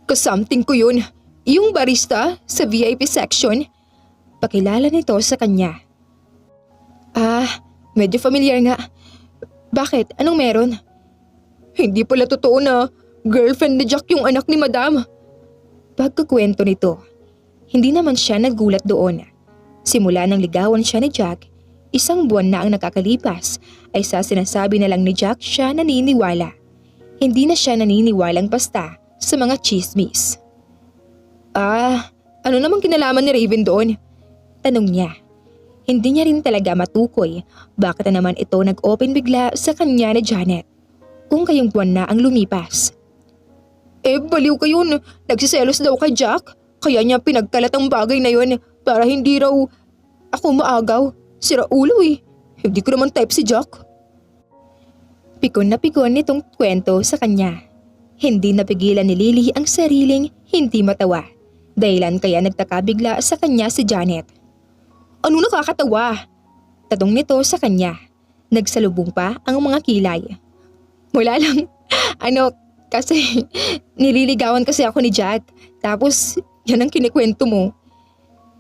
Kasamting ko yun. Yung barista sa VIP section. Pakilala nito sa kanya. Medyo familiar nga. Bakit? Anong meron? Hindi pala totoo na girlfriend ni Jack yung anak ni Madam. Pagkukwento nito, hindi naman siya nagulat doon. Simula nang ligawan siya ni Jack, 1 buwan na ang nakakalipas ay sa sinasabi na lang ni Jack siya naniniwala. Hindi na siya naniniwalang basta sa mga chismis. Ano namang kinalaman ni Raven doon? Tanong niya. Hindi niya rin talaga matukoy bakit na naman ito nag-open bigla sa kanya ni Janet kung kayong buwan na ang lumipas. Baliw ka yun. Nagsiselos daw kay Jack. Kaya niya pinagkalat ang bagay na yun para hindi raw ako maagaw. Sira ulo Hindi ko naman type si Jack. Pikon na pikon nitong kwento sa kanya. Hindi napigilan ni Lily ang sariling hindi matawa. Dahilan kaya nagtaka bigla sa kanya si Janet. Ano nakakatawa? Tanong nito sa kanya. Nagsalubong pa ang mga kilay. Wala lang. Kasi nililigawan kasi ako ni Jack. Tapos yan ang kinikwento mo.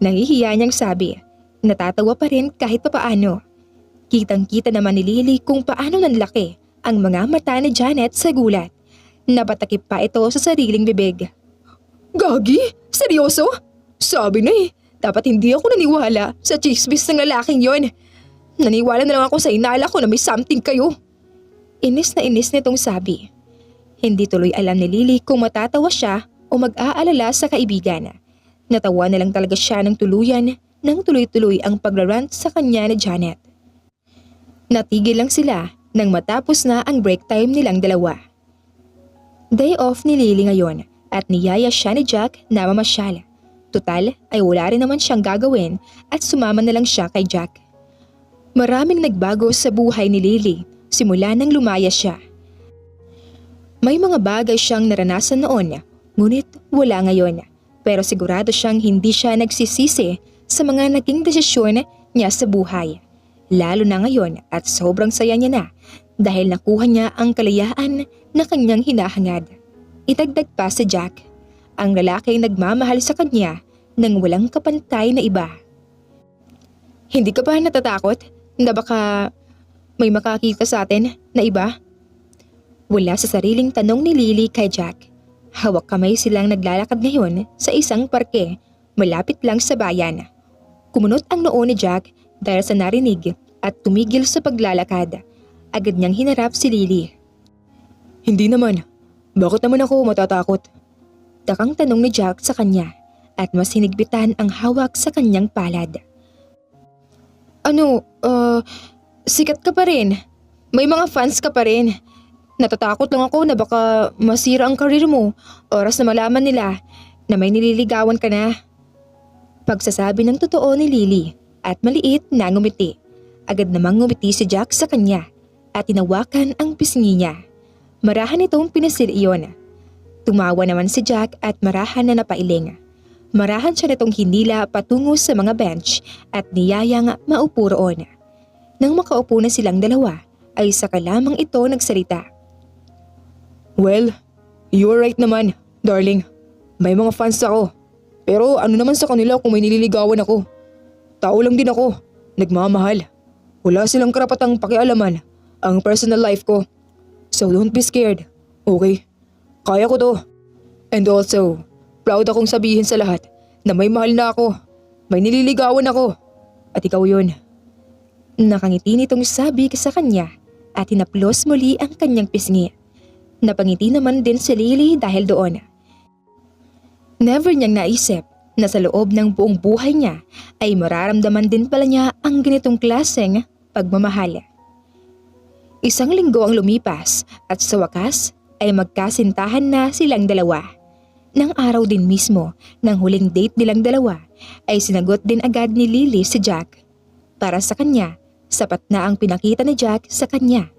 Nahihiya niyang sabi. Natatawa pa rin kahit papaano. Kitang-kita naman ni Lily kung paano nanlaki ang mga mata ni Janet sa gulat. Napatakip pa ito sa sariling bibig. Gagi? Seryoso? Sabi na dapat hindi ako naniwala sa chismis ng lalaking yon. Naniwala na lang ako sa inala ko na may something kayo. Inis na inis nitong sabi. Hindi tuloy alam ni Lily kung matatawa siya o mag-aalala sa kaibigan. Natawa na lang talaga siya ng tuluyan nang tuloy-tuloy ang pagrarant sa kanya ni Janet. Natigil lang sila nang matapos na ang break time nilang dalawa. Day off ni Lily ngayon at niyaya siya ni Jack na mamasyal. Tutal ay wala rin naman siyang gagawin at sumama na lang siya kay Jack. Maraming nagbago sa buhay ni Lily simula nang lumaya siya. May mga bagay siyang naranasan noon, ngunit wala ngayon. Pero sigurado siyang hindi siya nagsisisi sa mga naging desisyon niya sa buhay. Lalo na ngayon at sobrang saya niya na dahil nakuha niya ang kalayaan na kanyang hinahangad. Itagdag pa si Jack, ang lalaking nagmamahal sa kanya nang walang kapantay na iba. Hindi ka ba natatakot na baka may makakita sa atin na iba? Wala sa sariling tanong ni Lily kay Jack. Hawak kamay silang naglalakad ngayon sa isang parke malapit lang sa bayan. Kumunot ang noo ni Jack dahil sa narinig at tumigil sa paglalakad. Agad niyang hinarap si Lily. Hindi naman. Bakit naman ako matatakot? Takang tanong ni Jack sa kanya at mas hinigpitan ang hawak sa kanyang palad. Sikat ka pa rin. May mga fans ka pa rin. Natatakot lang ako na baka masira ang karir mo oras na malaman nila na may nililigawan ka na. Pagsasabi ng totoo ni Lily at maliit na ngumiti. Agad namang ngumiti si Jack sa kanya at tinawakan ang pisngi niya. Marahan itong pinasil iyon. Tumawa naman si Jack at marahan na napailing. Marahan siya nitong hinila patungo sa mga bench at niyayang maupo roon. Nang makaupo na silang dalawa ay saka lamang ito nagsalita. Well, you're right naman, darling. May mga fans ako. Pero ano naman sa kanila kung may nililigawan ako? Tao lang din ako. Nagmamahal. Wala silang karapatang pakialaman ang personal life ko. So don't be scared, okay? Kaya ko to. And also, proud akong sabihin sa lahat na may mahal na ako. May nililigawan ako. At ikaw yun. Nakangiti nitong sabi sa kanya at hinaplos muli ang kanyang pisngi. Napangiti naman din si Lily dahil doon. Never niyang naisip na sa loob ng buong buhay niya ay mararamdaman din pala niya ang ganitong klaseng pagmamahal. Isang linggo ang lumipas at sa wakas ay magkasintahan na silang dalawa. Nang araw din mismo ng huling date nilang dalawa ay sinagot din agad ni Lily si Jack. Para sa kanya, sapat na ang pinakita ni Jack sa kanya.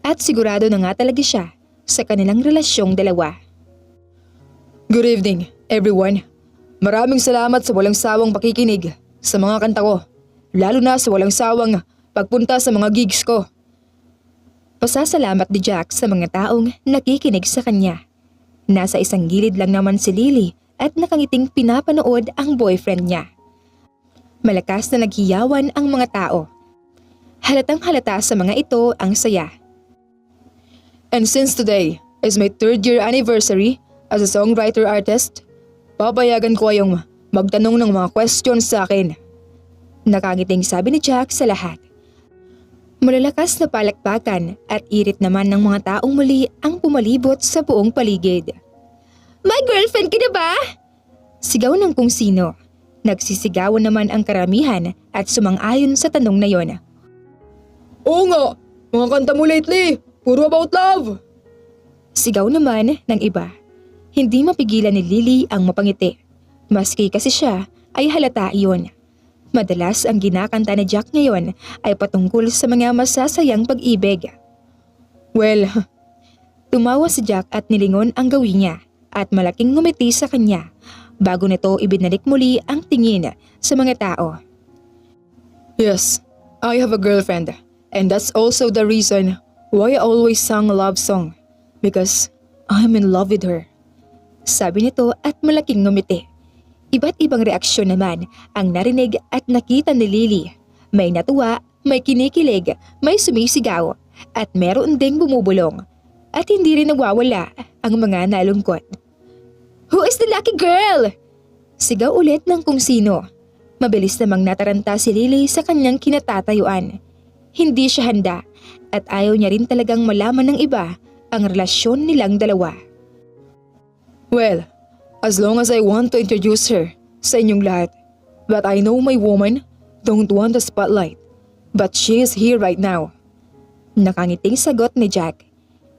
At sigurado na nga talaga siya sa kanilang relasyong dalawa. Good evening, everyone. Maraming salamat sa walang sawang pakikinig sa mga kanta ko. Lalo na sa walang sawang pagpunta sa mga gigs ko. Pasasalamat ni Jack sa mga taong nakikinig sa kanya. Nasa isang gilid lang naman si Lily at nakangiting pinapanood ang boyfriend niya. Malakas na naghiyawan ang mga tao. Halatang halata sa mga ito ang saya. And since today is my 3rd year anniversary as a songwriter-artist, papayagan ko kayong magtanong ng mga questions sa akin. Nakangiting sabi ni Jack sa lahat. Malalakas na palakpakan at irit naman ng mga taong muli ang pumalibot sa buong paligid. May girlfriend ka na ba? Sigaw ng kung sino. Nagsisigawan naman ang karamihan at sumang-ayon sa tanong na yon. Oo nga, mga kanta mo lately, puro about love. Sigaw naman ng iba. Hindi mapigilan ni Lily ang mapangiti. Maski kasi siya ay halata iyon. Madalas ang ginakanta ni Jack ngayon ay patungkol sa mga masasayang pag-ibig. Well, tumawa si Jack at nilingon ang gawin niya at malaking ngumiti sa kanya bago nito ibinalik muli ang tingin sa mga tao. Yes, I have a girlfriend, and that's also the reason why I always sang a love song. Because I'm in love with her. Sabi nito at malaking ngumiti. Iba't ibang reaksyon naman ang narinig at nakita ni Lily. May natuwa, may kinikilig, may sumisigaw, at meron ding bumubulong. At hindi rin nawawala ang mga nalungkot. "Who is the lucky girl?" Sigaw ulit ng kung sino. Mabilis namang nataranta si Lily sa kanyang kinatatayuan. Hindi siya handa at ayaw niya rin talagang malaman ng iba ang relasyon nilang dalawa. Well, as long as I want to introduce her sa inyong lahat. But I know my woman don't want the spotlight. But she is here right now. Nakangiting sagot ni Jack.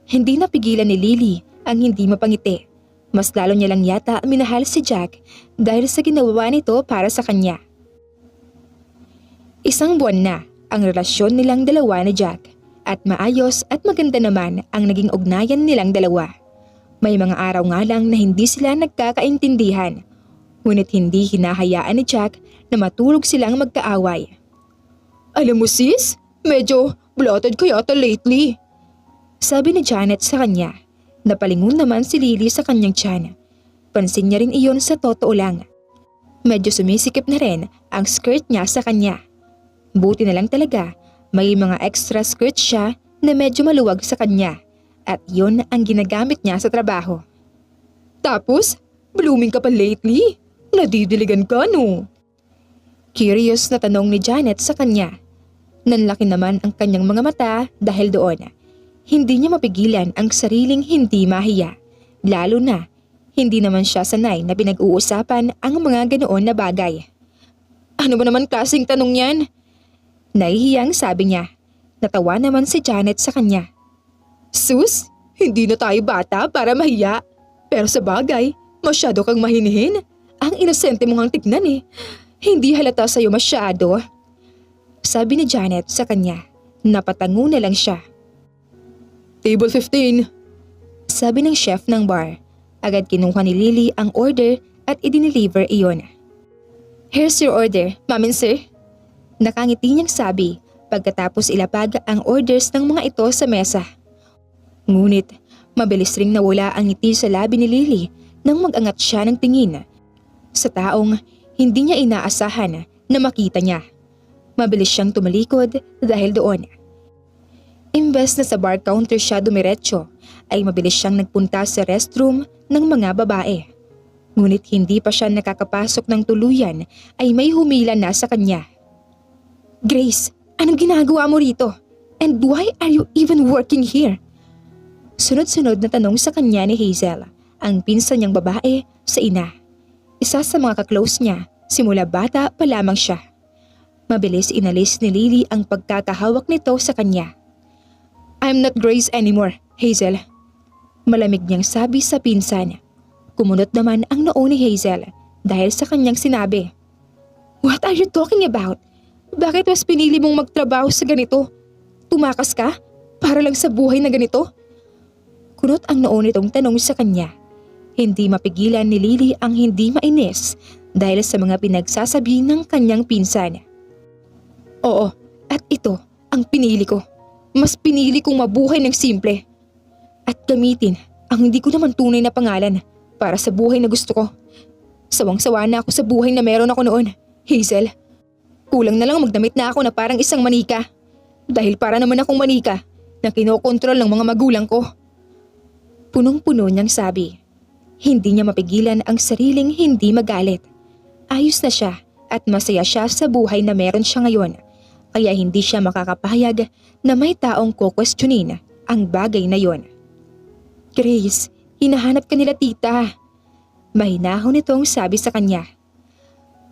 Hindi napigilan ni Lily ang hindi mapangiti. Mas lalo niya lang yata minahal si Jack dahil sa ginawa nito para sa kanya. Isang buwan na ang relasyon nilang dalawa ni Jack at maayos at maganda naman ang naging ugnayan nilang dalawa. May mga araw nga lang na hindi sila nagkakaintindihan, ngunit hindi hinahayaan ni Jack na matulog silang magkaaway. Alam mo sis, medyo bloated ka yata lately. Sabi ni Janet sa kanya. Napalingon naman si Lily sa kanyang tiyan. Pansin niya rin iyon sa totoo lang. Medyo sumisikip na rin ang skirt niya sa kanya. Buti na lang talaga may mga extra skirt siya na medyo maluwag sa kanya at yun ang ginagamit niya sa trabaho. Tapos, blooming ka pa lately? Nadidiligan ka no? Curious na tanong ni Janet sa kanya. Nanlaki naman ang kanyang mga mata dahil doon. Hindi niya mapigilan ang sariling hindi mahiya, lalo na hindi naman siya sanay na pinag-uusapan ang mga ganoon na bagay. Ano ba naman klaseng tanong yan? Nahihiyang sabi niya. Natawa naman si Janet sa kanya. Sus, hindi na tayo bata para mahiya. Pero sa bagay, masyado kang mahinihin. Ang inosente mo ngang tignan eh. Hindi halata sa'yo masyado. Sabi ni Janet sa kanya. Napatango na lang siya. Table 15. Sabi ng chef ng bar. Agad kinuha ni Lily ang order at idineliver iyon. "Here's your order, ma'am and sir." Nakangiti niyang sabi pagkatapos ilapag ang orders ng mga ito sa mesa. Ngunit mabilis ring nawala ang ngiti sa labi ni Lily nang mag-angat siya ng tingin sa taong hindi niya inaasahan na makita niya. Mabilis siyang tumalikod dahil doon. Imbes na sa bar counter siya dumiretso, ay mabilis siyang nagpunta sa restroom ng mga babae. Ngunit hindi pa siya nakakapasok ng tuluyan ay may humila na sa kanya. "Grace, anong ginagawa mo rito? And why are you even working here?" Sunod-sunod na tanong sa kanya ni Hazel, ang pinsan niyang babae sa ina. Isa sa mga kaklose niya, simula bata pa lamang siya. Mabilis inalis ni Lily ang pagkakahawak nito sa kanya. "I'm not Grace anymore, Hazel." Malamig niyang sabi sa pinsan. Kumunot naman ang noo ni Hazel dahil sa kanyang sinabi. "What are you talking about? Bakit mas pinili mong magtrabaho sa ganito? Tumakas ka? Para lang sa buhay na ganito?" Kunot ang noo nitong tanong sa kanya. Hindi mapigilan ni Lily ang hindi mainis dahil sa mga pinagsasabi ng kanyang pinsan. "Oo, at ito ang pinili ko. Mas pinili kong mabuhay ng simple. At gamitin ang hindi ko naman tunay na pangalan para sa buhay na gusto ko. Sawang-sawa na ako sa buhay na meron ako noon, Hazel. Kulang na lang magdamit na ako na parang isang manika. Dahil para naman akong manika na kinokontrol ng mga magulang ko." Punong-puno niyang sabi. Hindi niya mapigilan ang sariling hindi magalit. Ayos na siya at masaya siya sa buhay na meron siya ngayon. Kaya hindi siya makakapahayag na may taong kukwestiyonin ang bagay na yon. "Grace, hinahanap ka nila tita." Mahinahon nitong sabi sa kanya.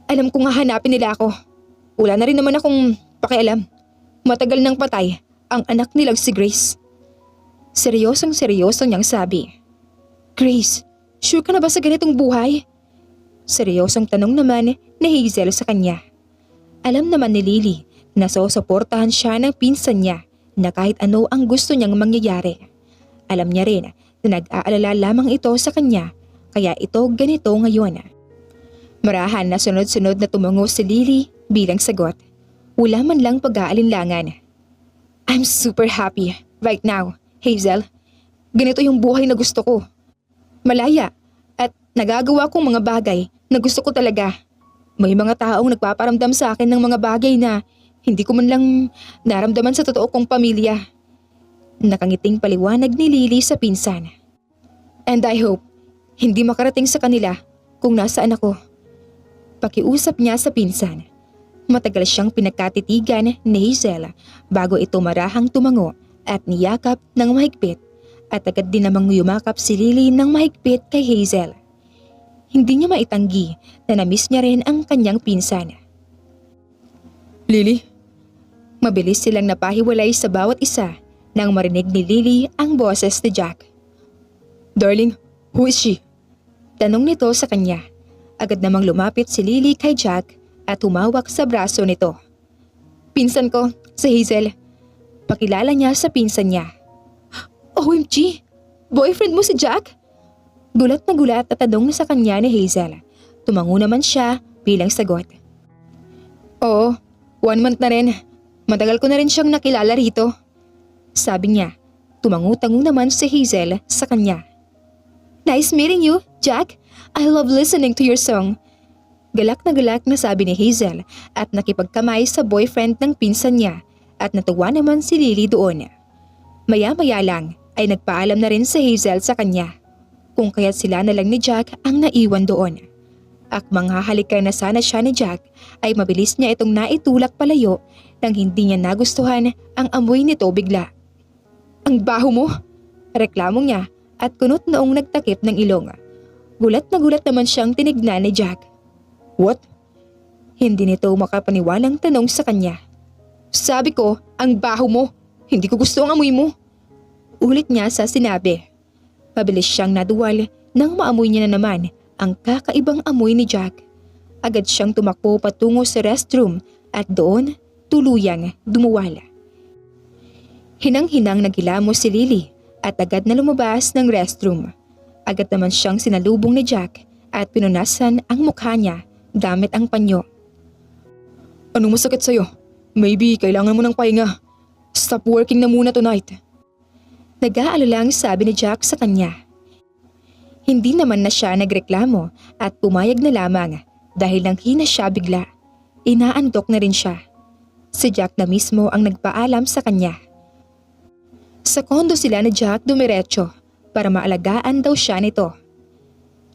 "Alam ko nga hanapin nila ako. Wala na rin naman akong pakialam. Matagal nang patay ang anak nilang si Grace." Seryosong-seryoso niyang sabi. "Grace, sure ka na ba sa ganitong buhay?" Seryosong tanong naman ni Hazel sa kanya. Alam naman ni Lily na susuportahan siya ng pinsan niya na kahit ano ang gusto niyang mangyayari. Alam niya rin na nag-aalala lamang ito sa kanya kaya ito ganito ngayon. Marahan na sunod-sunod na tumango si Lily bilang sagot. Wala man lang pag-aalinlangan. I'm super happy right now, Hazel. Ganito yung buhay na gusto ko. Malaya at nagagawa kong mga bagay na gusto ko talaga. May mga taong nagpaparamdam sa akin ng mga bagay na hindi ko man lang naramdaman sa totoo kong pamilya. Nakangiting paliwanag ni Lily sa pinsan. And I hope hindi makarating sa kanila kung nasaan ako. Pakiusap niya sa pinsan. Matagal siyang pinagkatitigan ni Hazel bago ito marahang tumango at niyakap ng mahigpit at agad din namang yumakap si Lily ng mahigpit kay Hazel. Hindi niya maitanggi na namiss niya rin ang kanyang pinsan. Lily? Mabilis silang napahiwalay sa bawat isa nang marinig ni Lily ang boses ni Jack. Darling, who is she? Tanong nito sa kanya. Agad namang lumapit si Lily kay Jack at humawak sa braso nito. Pinsan ko, si Hazel. Pakilala niya sa pinsan niya. OMG! Boyfriend mo si Jack? Gulat na gulat at tanong sa kanya ni Hazel. Tumango naman siya bilang sagot. Oo, 1 month na rin. Matagal ko na rin siyang nakilala rito. Sabi niya, tumango-tango naman si Hazel sa kanya. Nice meeting you, Jack. I love listening to your song. Galak na sabi ni Hazel at nakipagkamay sa boyfriend ng pinsan niya at natuwa naman si Lily doon. Maya-maya lang ay nagpaalam na rin si Hazel sa kanya. Kung kaya't sila na lang ni Jack ang naiwan doon. Akmang hahalikan na sana siya ni Jack ay mabilis niya itong naitulak palayo nang hindi niya nagustuhan ang amoy nito bigla. Ang baho mo! Reklamo niya at kunot noong nagtakip ng ilong. Gulat na gulat naman siyang tinignan ni Jack. What? Hindi nito makapaniwalang tanong sa kanya. Sabi ko, ang baho mo! Hindi ko gusto ang amoy mo! Ulit niya sa sinabi. Mabilis siyang naduwal nang maamoy niya na naman ang kakaibang amoy ni Jack. Agad siyang tumakbo patungo sa restroom at doon tuluyang dumuwala. Hinang-hinang naghilamos si Lily at agad na lumabas ng restroom. Agad naman siyang sinalubong ni Jack at pinunasan ang mukha niya gamit ang panyo. Anong masakit sa'yo? Maybe kailangan mo ng pahinga. Stop working na muna tonight. Nag-aalalang sabi ni Jack sa kanya. Hindi naman na siya nagreklamo at pumayag na lamang dahil nang hina siya bigla. Inaantok na rin siya. Si Jack na mismo ang nagpaalam sa kanya. Sa kondo sila ni Jack dumiretso para maalagaan daw siya nito.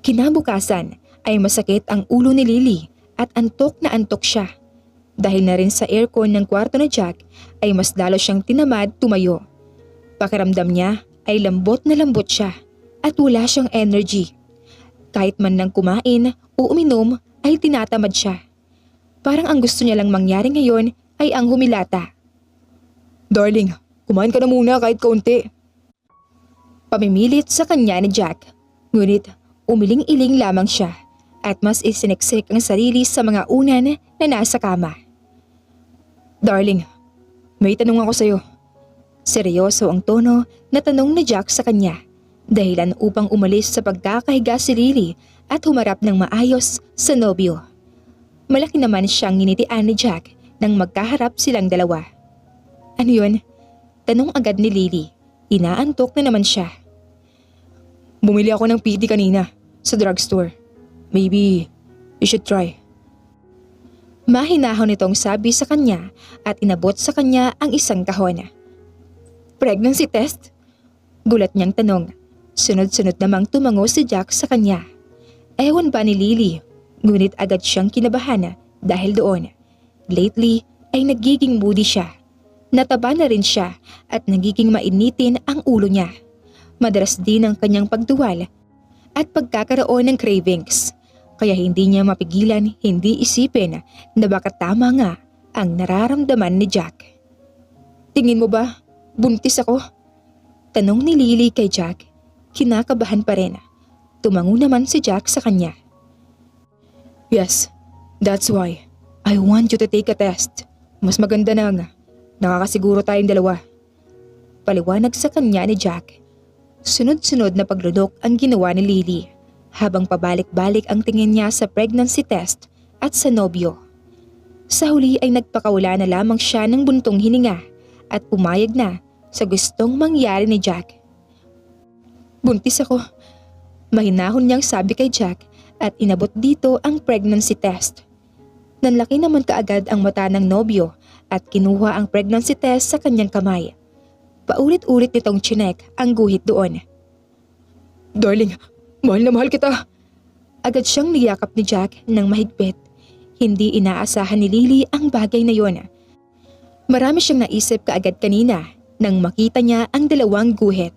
Kinabukasan ay masakit ang ulo ni Lily at antok na antok siya. Dahil na rin sa aircon ng kwarto ni Jack ay mas lalo siyang tinamad tumayo. Pakiramdam niya ay lambot na lambot siya at wala siyang energy. Kahit man lang kumain o uminom ay tinatamad siya. Parang ang gusto niya lang mangyari ngayon ay ang humilata. Darling, kumain ka na muna kahit kaunti. Pamimilit sa kanya ni Jack. Ngunit umiling-iling lamang siya at mas isiniksik ang sarili sa mga unan na nasa kama. Darling, may tanong ako sa'yo. Seryoso ang tono na tanong ni Jack sa kanya, dahilan upang umalis sa pagkakahiga si Lily at humarap ng maayos sa nobyo. Malaki naman siyang nginitian ni Jack nang magkaharap silang dalawa. Ano yun? Tanong agad ni Lily. Inaantok na naman siya. Bumili ako ng PT kanina sa drugstore. Maybe you should try. Mahinahon nitong sabi sa kanya at inabot sa kanya ang isang kahon. Pregnancy test? Gulat niyang tanong. Sunod-sunod namang tumango si Jack sa kanya. Ewan ba ni Lily, ngunit agad siyang kinabahan dahil doon. Lately ay nagiging moody siya. Nataba na rin siya at nagiging mainitin ang ulo niya. Madalas din ang kanyang pagduwal at pagkakaroon ng cravings. Kaya hindi niya mapigilan hindi isipin na baka tama nga ang nararamdaman ni Jack. Tingin mo ba buntis ako? Tanong ni Lily kay Jack. Kinakabahan pa rin. Tumango naman si Jack sa kanya. Yes, that's why I want you to take a test. Mas maganda na nga. Nakakasiguro tayong dalawa. Paliwanag sa kanya ni Jack. Sunod-sunod na paglunok ang ginawa ni Lily habang pabalik-balik ang tingin niya sa pregnancy test at sa nobyo. Sa huli ay nagpakawala na lamang siya ng buntong hininga at pumayag na sa gustong mangyari ni Jack. Buntis ako. Mahinahon niyang sabi kay Jack at inabot dito ang pregnancy test. Nanlaki naman kaagad ang mata ng nobyo at kinuha ang pregnancy test sa kanyang kamay. Paulit-ulit nitong chinek ang guhit doon. Darling, mahal na mahal kita. Agad siyang niyakap ni Jack ng mahigpit. Hindi inaasahan ni Lily ang bagay na yon. Marami siyang naisip kaagad kanina nang makita niya ang dalawang guhit.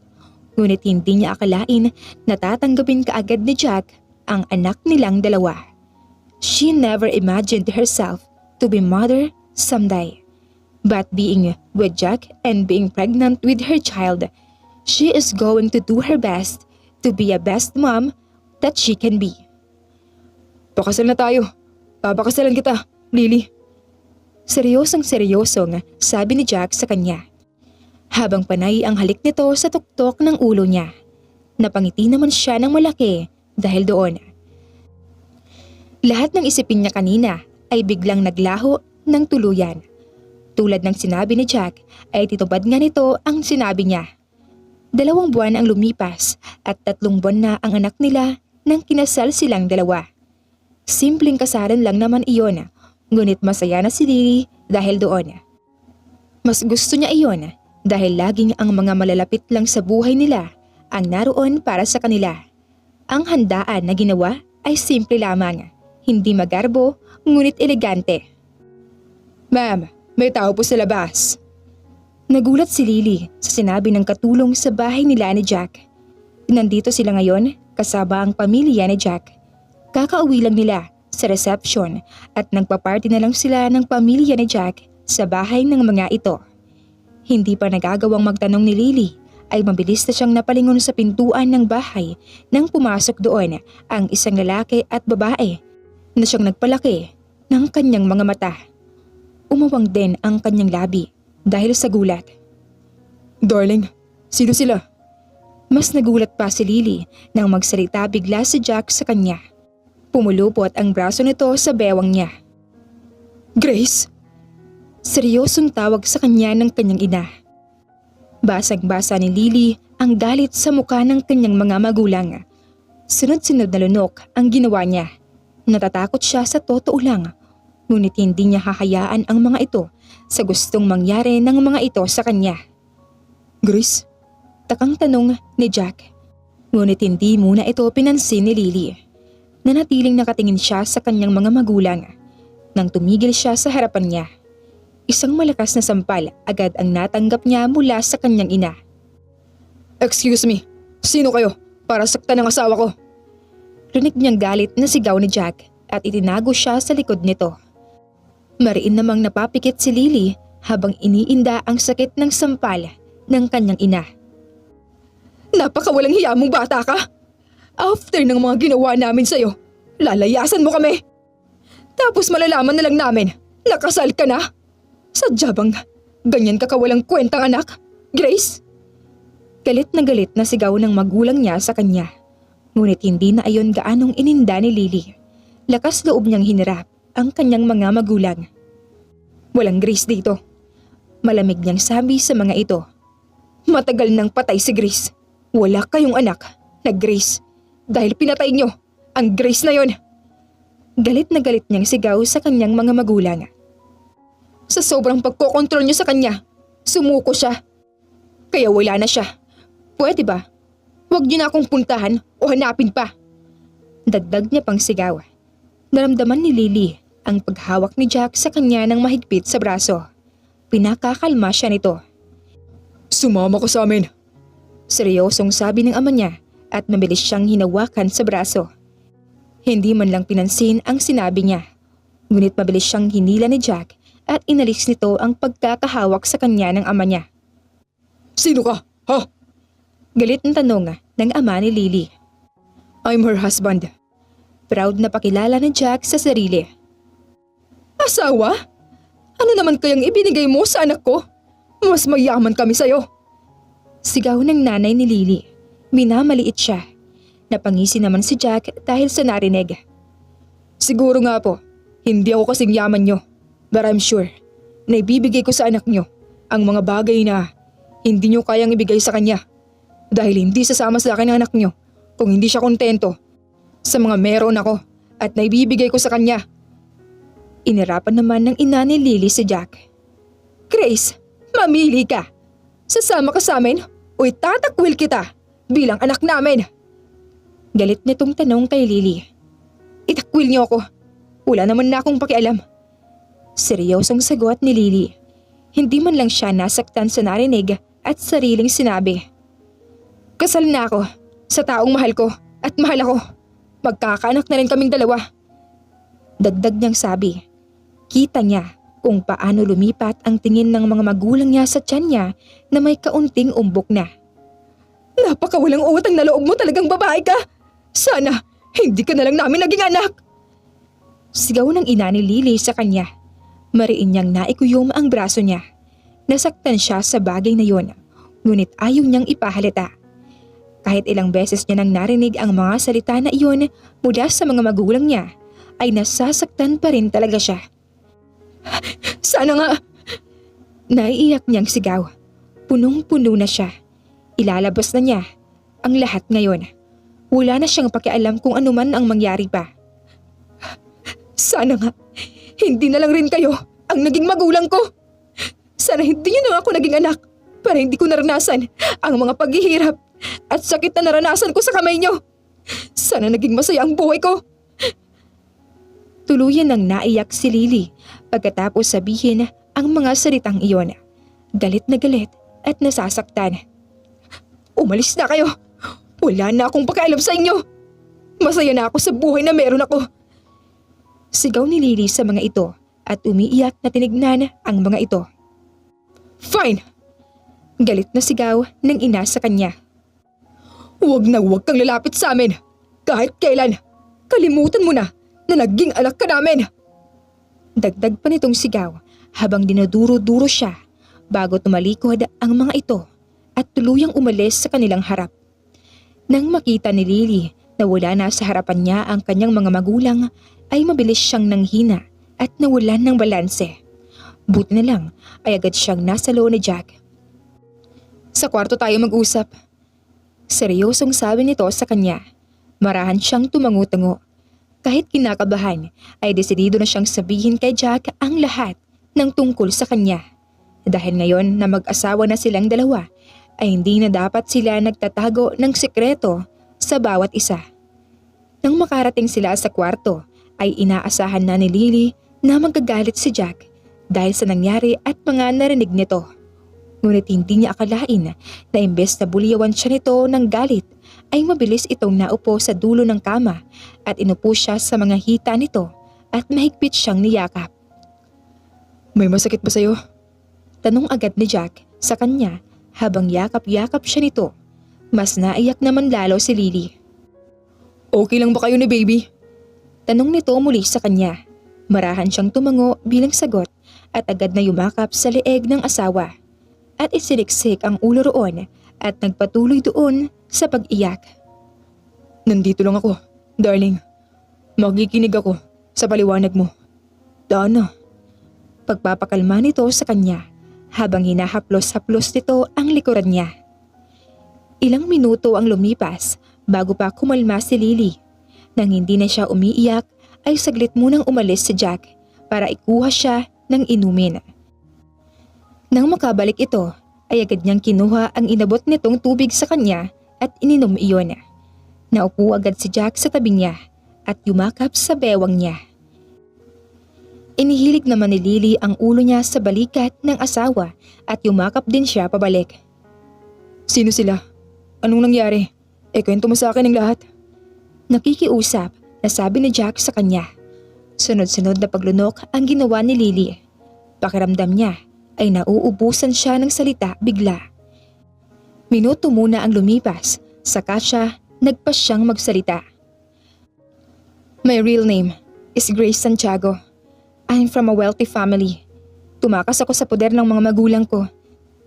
Ngunit hindi niya akalain na tatanggapin kaagad ni Jack ang anak nilang dalawa. She never imagined herself to be mother someday. But being with Jack and being pregnant with her child, she is going to do her best to be a best mom that she can be. Pakasal na tayo. Papakasalan kita, Lily. Seryosong sabi ni Jack sa kanya. Habang panay ang halik nito sa tuktok ng ulo niya. Napangiti naman siya ng malaki dahil doon. Lahat ng isipin niya kanina ay biglang naglaho ng tuluyan. Tulad ng sinabi ni Jack ay titubad nga nito ang sinabi niya. 2 buwan ang lumipas at 3 buwan na ang anak nila nang kinasal silang dalawa. Simpleng kasalan lang naman iyon, ngunit masaya na si Lily dahil doon. Mas gusto niya iyon dahil laging ang mga malalapit lang sa buhay nila ang naroon para sa kanila. Ang handaan na ginawa ay simple lamang, hindi magarbo ngunit elegante. Ma'am, may tao po sa labas. Nagulat si Lily sa sinabi ng katulong sa bahay nila ni Jack. Nandito sila ngayon kasama ang pamilya ni Jack. Kakauwi lang nila sa reception at nagpa-party na lang sila ng pamilya ni Jack sa bahay ng mga ito. Hindi pa nagagawang magtanong ni Lily ay mabilis na siyang napalingon sa pintuan ng bahay nang pumasok doon ang isang lalaki at babae na siyang nagpalaki ng kanyang mga mata. Umawang din ang kanyang labi dahil sa gulat. Darling, sino sila? Mas nagulat pa si Lily nang magsalita bigla si Jack sa kanya. Pumulupot ang braso nito sa bewang niya. Grace? Seryosong tawag sa kanya ng kanyang ina. Basang-basa ni Lily ang galit sa mukha ng kanyang mga magulang. Sunod-sunod na lunok ang ginawa niya. Natatakot siya sa totoo lang. Ngunit hindi niya hahayaan ang mga ito sa gustong mangyari ng mga ito sa kanya. Grace? Takang tanong ni Jack. Ngunit hindi muna ito pinansin ni Lily. Nanatiling nakatingin siya sa kanyang mga magulang. Nang tumigil siya sa harapan niya, isang malakas na sampal agad ang natanggap niya mula sa kanyang ina. Excuse me, sino kayo para saktan ang asawa ko? Rinig niyang galit na sigaw ni Jack at itinago siya sa likod nito. Mariin namang napapikit si Lily habang iniinda ang sakit ng sampal ng kanyang ina. Napakawalang hiya mong bata ka! After ng mga ginawa namin sa'yo, lalayasan mo kami! Tapos malalaman na lang namin, nakasal ka na! Sadya bang ganyan ka kawalang kwentang anak, Grace? Galit na sigaw ng magulang niya sa kanya. Ngunit hindi na ayon gaanong ininda ni Lily. Lakas loob niyang hinirap ang kanyang mga magulang. Walang Grace dito. Malamig niyang sabi sa mga ito. Matagal nang patay si Grace. Wala kayong anak na Grace. Dahil pinatay niyo ang Grace na yon. Galit niyang sigaw sa kanyang mga magulang. Sa sobrang pagkokontrol niyo sa kanya, sumuko siya. Kaya wala na siya. Pwede ba? Huwag niyo na akong puntahan o hanapin pa. Dagdag niya pang sigaw. Naramdaman ni Lily ang paghawak ni Jack sa kanya ng mahigpit sa braso. Pinakakalma siya nito. Sumama ka sa amin. Seryosong sabi ng ama niya at mabilis siyang hinawakan sa braso. Hindi man lang pinansin ang sinabi niya. Ngunit mabilis siyang hinila ni Jack at inalis nito ang pagkakahawak sa kanya ng ama niya. Sino ka, ha? Galit na tanong ng ama ni Lily. I'm her husband. Proud na pakilala ni Jack sa sarili. Asawa? Ano naman kayang ibinigay mo sa anak ko? Mas mayaman kami sa'yo. Sigaw ng nanay ni Lily. Minamaliit siya. Napangisi naman si Jack dahil sa narinig. Siguro nga po, hindi ako kasing yaman nyo. But I'm sure na ibibigay ko sa anak nyo ang mga bagay na hindi nyo kayang ibigay sa kanya. Dahil hindi sasama sa akin ang anak nyo kung hindi siya kontento sa mga meron ako at naibibigay ko sa kanya. Inirapan naman ng ina ni Lily si Jack. Grace, mamili ka. Sasama ka sa amin o itatakwil kita bilang anak namin. Galit nitong tanong kay Lily. Itakwil niyo ako. Wala naman na akong pakialam. Seryosong sagot ni Lily. Hindi man lang siya nasaktan sa narinig at sariling sinabi. Kasal na ako sa taong mahal ko at mahal ako. Magkakaanak na rin kaming dalawa. Dagdag niyang sabi. Kita niya kung paano lumipat ang tingin ng mga magulang niya sa tiyan niya na may kaunting umbok na. Napakawalang utang na loob mo, talagang babae ka. Sana hindi ka na lang namin naging anak. Sigaw ng ina ni Lily sa kanya. Mariin niyang naikuyom ang braso niya. Nasaktan siya sa bagay na yun, ngunit ayaw niyang ipahalata. Kahit ilang beses niya nang narinig ang mga salita na iyon mula sa mga magulang niya, ay nasasaktan pa rin talaga siya. Sana nga. Naiiyak niyang sigaw. Punong-puno na siya. Ilalabas na niya ang lahat ngayon. Wala na siyang pakialam kung ano man ang mangyari pa. Sana nga, hindi na lang rin kayo ang naging magulang ko. Sana hindi niyo na ako naging anak para hindi ko naranasan ang mga paghihirap at sakit na naranasan ko sa kamay niyo. Sana naging masaya ang buhay ko. Tuluyan nang naiyak si Lily pagkatapos sabihin ang mga salitang iyon. Galit na galit at nasasaktan. Umalis na kayo. Wala na akong pakialam sa inyo. Masaya na ako sa buhay na meron ako. Sigaw ni Lily sa mga ito at umiiyak na tinignan ang mga ito. Fine! Galit na sigaw ng ina sa kanya. Huwag kang lalapit sa amin. Kahit kailan. Kalimutan mo na naging anak ka namin. Dagdag pa nitong sigaw habang dinuduro-duro siya bago tumalikod ang mga ito at tuluyang umalis sa kanilang harap. Nang makita ni Lily na wala na sa harapan niya ang kanyang mga magulang, ay mabilis siyang nanghina at nawalan ng balanse. Buti na lang ay agad siyang nasa loob ni Jack. Sa kwarto tayo mag-usap. Seryosong sabi nito sa kanya. Marahan siyang tumango-tango. Kahit kinakabahan ay desidido na siyang sabihin kay Jack ang lahat ng tungkol sa kanya. Dahil ngayon na mag-asawa na silang dalawa ay hindi na dapat sila nagtatago ng sekreto sa bawat isa. Nang makarating sila sa kwarto ay inaasahan na ni Lily na magagalit si Jack dahil sa nangyari at mga narinig nito. Ngunit hindi niya akalain na imbes na buliyawan siya nito ng galit ay mabilis itong naupo sa dulo ng kama at inupo siya sa mga hita nito at mahigpit siyang niyakap. May masakit ba sa'yo? Tanong agad ni Jack sa kanya habang yakap-yakap siya nito. Mas naiyak naman lalo si Lily. Okay lang ba kayo ni baby? Tanong nito muli sa kanya. Marahan siyang tumango bilang sagot at agad na yumakap sa leeg ng asawa. At isiniksik ang ulo roon at nagpatuloy doon sa pag-iyak. Nandito lang ako, darling. Makikinig ako sa paliwanag mo. Daan na. Pagpapakalma nito sa kanya habang hinahaplos-haplos nito ang likuran niya. Ilang minuto ang lumipas bago pa kumalma si Lily. Nang hindi na siya umiiyak ay saglit munang umalis si Jack para ikuha siya ng inumin. Nang makabalik ito ay agad niyang kinuha ang inabot nitong tubig sa kanya at ininom iyon. Naupo agad si Jack sa tabi niya at yumakap sa bewang niya. Inihilig naman ni Lily ang ulo niya sa balikat ng asawa at yumakap din siya pabalik. Sino sila? Anong nangyari? Kwento mo sa akin ang lahat. Nakikiusap na sabi ni Jack sa kanya. Sunod-sunod na paglunok ang ginawa ni Lily. Pakiramdam niya ay nauubusan siya ng salita bigla. Minuto muna ang lumipas, saka siya nagpasyang magsalita. My real name is Grace Santiago. I'm from a wealthy family. Tumakas ako sa poder ng mga magulang ko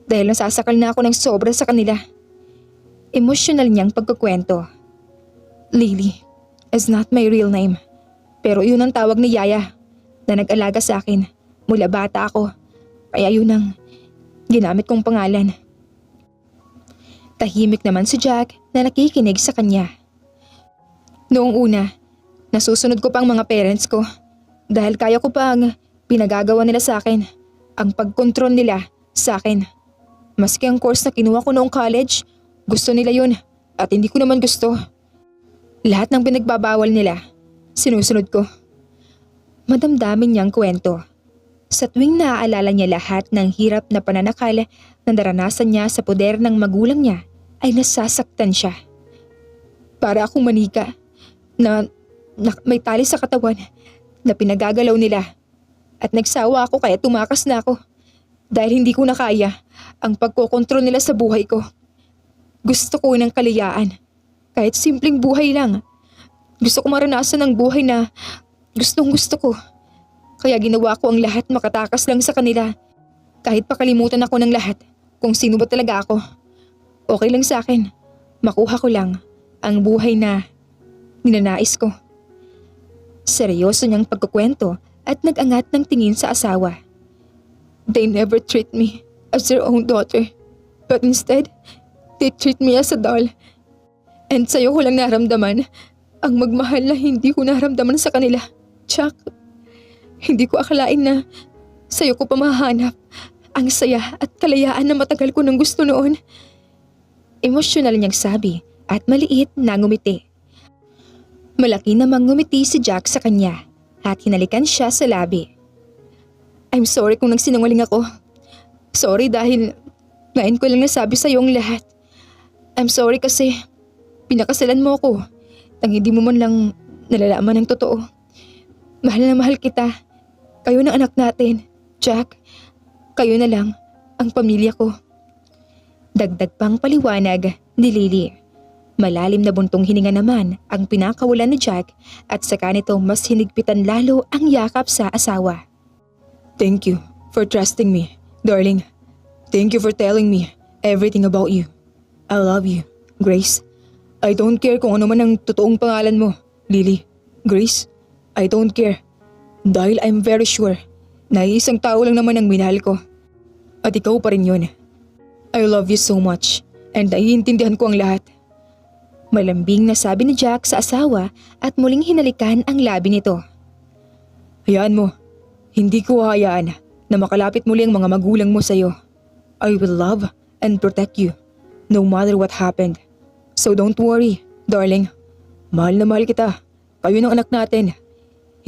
dahil nasasakal na ako ng sobra sa kanila. Emosyonal niyang pagkukwento. Lily is not my real name, pero yun ang tawag ni Yaya na nag-alaga sa akin mula bata ako. Kaya yun ang ginamit kong pangalan. Tahimik naman si Jack na nakikinig sa kanya. Noong una, nasusunod ko pa ang mga parents ko dahil kaya ko pa ang pinagagawa nila sa akin, ang pagkontrol nila sa akin. Maski ang course na kinuha ko noong college, gusto nila yun at hindi ko naman gusto. Lahat ng pinagbabawal nila, sinusunod ko. Madamdamin niyang kwento. Sa tuwing naaalala niya lahat ng hirap na pananakal na naranasan niya sa poder ng magulang niya, ay nasasaktan siya. Para akong manika na may tali sa katawan na pinagagalaw nila. At nagsawa ako kaya tumakas na ako dahil hindi ko na kaya ang pagkokontrol nila sa buhay ko. Gusto ko ng kaliyaan, kahit simpleng buhay lang. Gusto ko maranasan ng buhay na gustong gusto ko. Kaya ginawa ko ang lahat makatakas lang sa kanila. Kahit pakalimutan ako ng lahat kung sino ba talaga ako. Okay lang sa akin, makuha ko lang ang buhay na ninanais ko. Seryoso niyang pagkukwento at nag-angat ng tingin sa asawa. They never treat me as their own daughter, but instead, they treat me as a doll. And sa'yo ko lang naramdaman ang magmahal na hindi ko naramdaman sa kanila. Chuck, hindi ko akalain na sa'yo ko pa mahanap ang saya at kalayaan na matagal ko nang gusto noon. Emosyonal niyang sabi at maliit na ngumiti. Malaki namang ngumiti si Jack sa kanya at hinalikan siya sa labi. I'm sorry kung nagsinungaling ako. Sorry dahil ngayon ko lang nasabi sa'yo ang lahat. I'm sorry kasi pinakasalan mo ako nang hindi mo man lang nalalaman ang totoo. Mahal na mahal kita. Kayo na anak natin, Jack. Kayo na lang ang pamilya ko. Dagdag pang paliwanag ni Lily. Malalim na buntong hininga naman ang pinakawalan ni Jack at saka nito mas hinigpitan lalo ang yakap sa asawa. Thank you for trusting me, darling. Thank you for telling me everything about you. I love you, Grace. I don't care kung ano man ang totoong pangalan mo, Lily. Grace, I don't care. Dahil I'm very sure na isang tao lang naman ang minahal ko. At ikaw pa rin yun. I love you so much and naiintindihan ko ang lahat. Malambing na sabi ni Jack sa asawa at muling hinalikan ang labi nito. Hayaan mo, hindi ko hahayaan na makalapit muli ang mga magulang mo sa'yo. I will love and protect you no matter what happened. So don't worry, darling. Mahal na mahal kita. Kayo ng anak natin.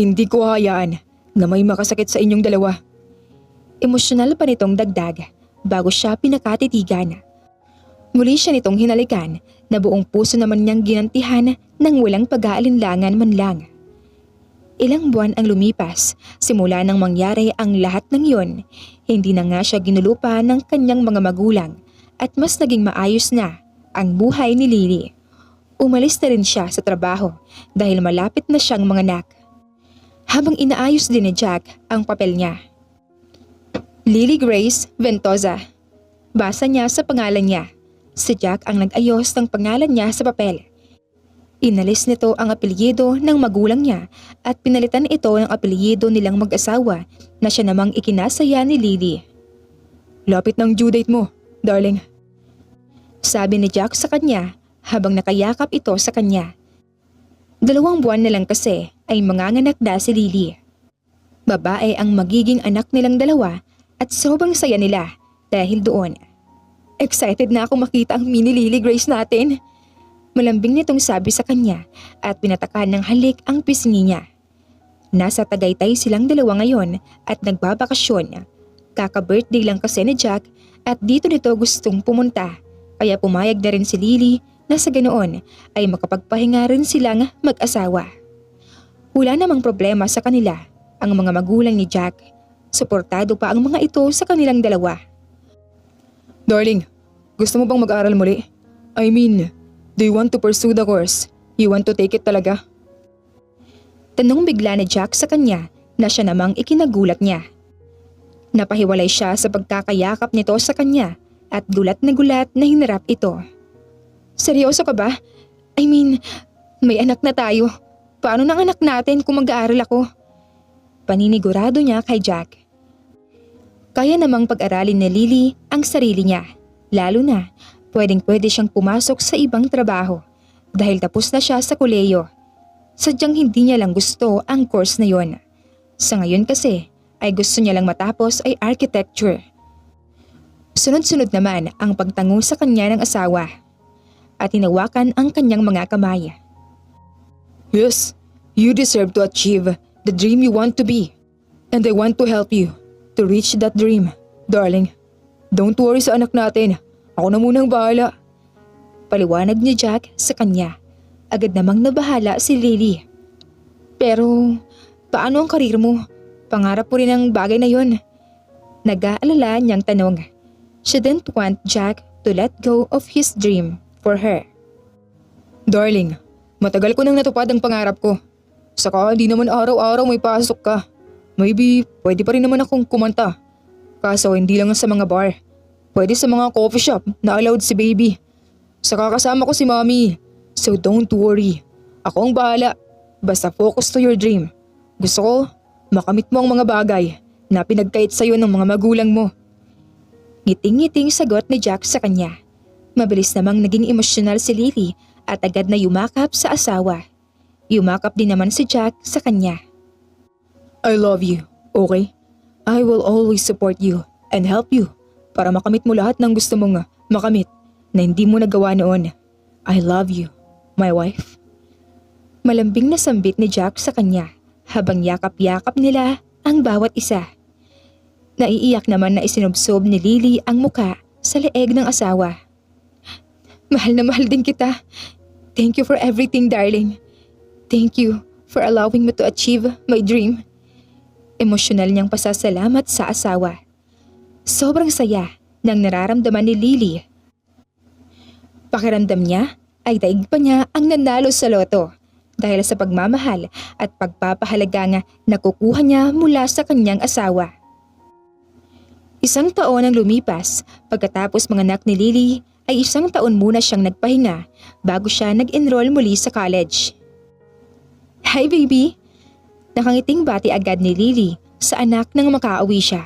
Hindi ko hahayaan na may makasakit sa inyong dalawa. Emosyonal pa nitong dagdag bago siya pinakatitigan. Muli siya nitong hinalikan na buong puso naman niyang ginantihan nang walang pag-aalinlangan man lang. Ilang buwan ang lumipas simula nang mangyari ang lahat ng yon. Hindi na nga siya ginulupa ng kanyang mga magulang at mas naging maayos na ang buhay ni Lily. Umalis na rin siya sa trabaho dahil malapit na siyang manganak. Habang inaayos din ni Jack ang papel niya. Lily Grace Ventosa. Basa niya sa pangalan niya. Si Jack ang nag-ayos ng pangalan niya sa papel. Inalis nito ang apelyido ng magulang niya at pinalitan ito ng apelyido nilang mag-asawa na siya namang ikinasaya ni Lily. Lapit ng due date mo, darling. Sabi ni Jack sa kanya habang nakayakap ito sa kanya. 2 buwan na lang kasi ay manganganak na si Lily. Babae ang magiging anak nilang dalawa at sobrang saya nila dahil doon. Excited na ako makita ang mini Lily Grace natin. Malambing nitong sabi sa kanya at pinatakan ng halik ang pisngi niya. Nasa Tagaytay silang dalawa ngayon at nagbabakasyon. Kaka-birthday lang kasi ni Jack at dito nito gustong pumunta. Kaya pumayag na rin si Lily na sa ganoon ay makapagpahinga rin silang mag-asawa. Wala namang problema sa kanila ang mga magulang ni Jack. Suportado pa ang mga ito sa kanilang dalawa. Darling, gusto mo bang mag-aral muli? I mean, do you want to pursue the course? You want to take it talaga? Tanong bigla ni Jack sa kanya na siya namang ikinagulat niya. Napahiwalay siya sa pagkakayakap nito sa kanya at gulat na hinarap ito. Seryoso ka ba? I mean, may anak na tayo. Paano ng anak natin kung mag-aaral ako? Paninigurado niya kay Jack. Kaya namang pag-aralin ni Lily ang sarili niya, lalo na pwedeng-pwede siyang pumasok sa ibang trabaho dahil tapos na siya sa kolehiyo. Sadyang hindi niya lang gusto ang course na yon. Sa ngayon kasi ay gusto niya lang matapos ay architecture. Sunod-sunod naman ang pagtango sa kanya ng asawa at hinawakan ang kanyang mga kamay. Yes, you deserve to achieve the dream you want to be. And I want to help you to reach that dream, darling. Don't worry sa anak natin. Ako na munang bahala. Paliwanag ni Jack sa kanya. Agad namang nabahala si Lily. Pero paano ang karir mo? Pangarap mo rin ang bagay na yon. Nag-aalala niyang tanong. She didn't want Jack to let go of his dream for her. Darling, matagal ko nang natupad ang pangarap ko. Saka di naman araw-araw may pasok ka. Maybe pwede pa rin naman akong kumanta. Kaso hindi lang sa mga bar. Pwede sa mga coffee shop na allowed si baby. Saka kasama ko si mommy. So don't worry. Ako ang bahala. Basta focus to your dream. Gusto ko makamit mo ang mga bagay na pinagkait sa'yo ng mga magulang mo. Ngiting-ngiting sagot ni Jack sa kanya. Mabilis namang naging emosyonal si Lily at agad na yumakap sa asawa. Yumakap din naman si Jack sa kanya. I love you, okay? I will always support you and help you para makamit mo lahat ng gusto mong makamit na hindi mo nagawa noon. I love you, my wife. Malambing na sambit ni Jack sa kanya habang yakap-yakap nila ang bawat isa. Naiiyak naman na isinubsob ni Lily ang muka sa leeg ng asawa. Mahal na mahal din kita. Thank you for everything, darling. Thank you for allowing me to achieve my dream. Emosyonal niyang pasasalamat sa asawa. Sobrang saya ng nararamdaman ni Lily. Pakiramdam niya ay daig pa niya ang nanalo sa loto dahil sa pagmamahal at pagpapahalaga nga nakukuha niya mula sa kanyang asawa. 1 taon ang lumipas pagkatapos manganak ni Lily ay 1 taon muna siyang nagpahinga bago siya nag-enroll muli sa college. Hi baby! Nakangiting bati agad ni Lily sa anak nang makauwi siya.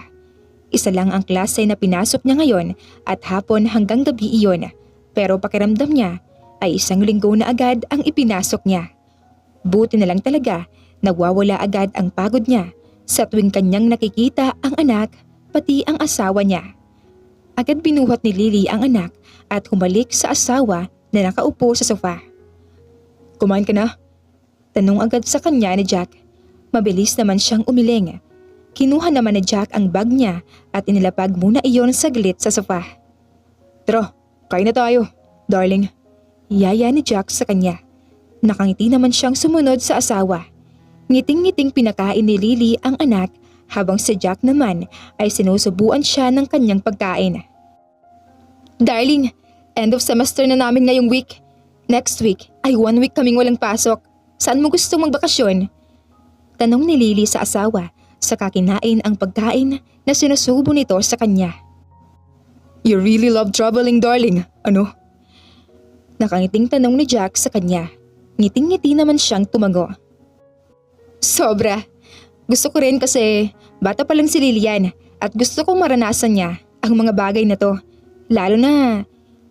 Isa lang ang klase na pinasok niya ngayon at hapon hanggang gabi iyon, pero pakiramdam niya ay 1 linggo na agad ang ipinasok niya. Buti na lang talaga nagwawala agad ang pagod niya sa tuwing kanyang nakikita ang anak pati ang asawa niya. Agad binuhat ni Lily ang anak at humalik sa asawa na nakaupo sa sofa. Kumain ka na? Tanong agad sa kanya ni Jack. Mabilis naman siyang umiling. Kinuha naman ni Jack ang bag niya at inilapag muna iyon saglit sa sofa. Tara, kain na tayo, darling. Yaya ni Jack sa kanya. Nakangiti naman siyang sumunod sa asawa. Ngiting-ngiting pinakain ni Lily ang anak habang si Jack naman ay sinusubuan siya ng kanyang pagkain. Darling, end of semester na namin ngayong week. Next week ay 1 week kaming walang pasok. Saan mo gustong magbakasyon? Tanong ni Lily sa asawa sa kakinain ang pagkain na sinusubo nito sa kanya. You really love traveling, darling. Ano? Nakangiting tanong ni Jack sa kanya. Ngiting-ngiti naman siyang tumago. Sobra. Gusto ko rin kasi bata pa lang si Lilian at gusto kong maranasan niya ang mga bagay na to. Lalo na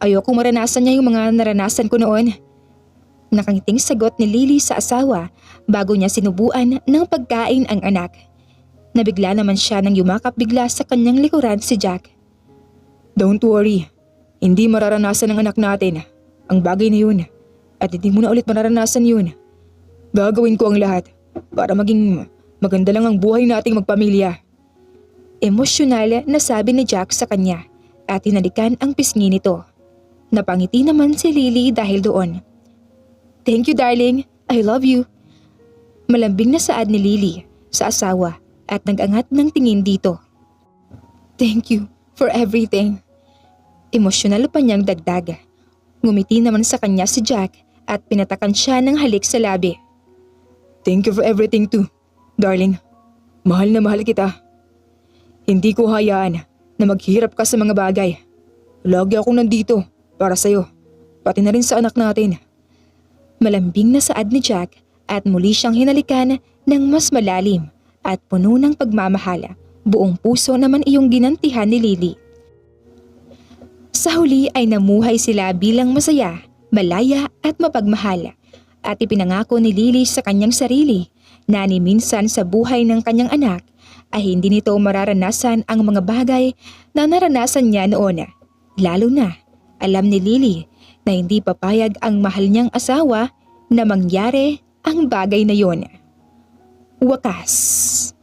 ayokong maranasan niya yung mga naranasan ko noon. Nakangiting sagot ni Lily sa asawa bago niya sinubuan ng pagkain ang anak. Nabigla naman siya nang yumakap bigla sa kanyang likuran si Jack. Don't worry, hindi mararanasan ng anak natin ang bagay na yun at hindi mo na ulit mararanasan yun. Gagawin ko ang lahat para maging maganda lang ang buhay nating magpamilya. Emosyonal na sabi ni Jack sa kanya at hinalikan ang pisngi nito. Napangiti naman si Lily dahil doon. Thank you darling, I love you. Malambing na saad ni Lily sa asawa at nag-angat ng tingin dito. Thank you for everything. Emosyonal pa niyang dagdag. Ngumiti naman sa kanya si Jack at pinatakan siya ng halik sa labi. Thank you for everything too. Darling, mahal na mahal kita. Hindi ko hayaan na maghirap ka sa mga bagay. Lagi akong nandito para sa'yo, pati na rin sa anak natin. Malambing na saad ni Jack at muli siyang hinalikan ng mas malalim at puno ng pagmamahala Buong puso naman iyong ginantihan ni Lily. Sa huli ay namuhay sila bilang masaya, malaya at mapagmahal. At ipinangako ni Lily sa kanyang sarili na ni minsan sa buhay ng kanyang anak ay hindi nito mararanasan ang mga bagay na naranasan niya noon. Lalo na, alam ni Lily na hindi papayag ang mahal niyang asawa na mangyari ang bagay na yon. Wakas.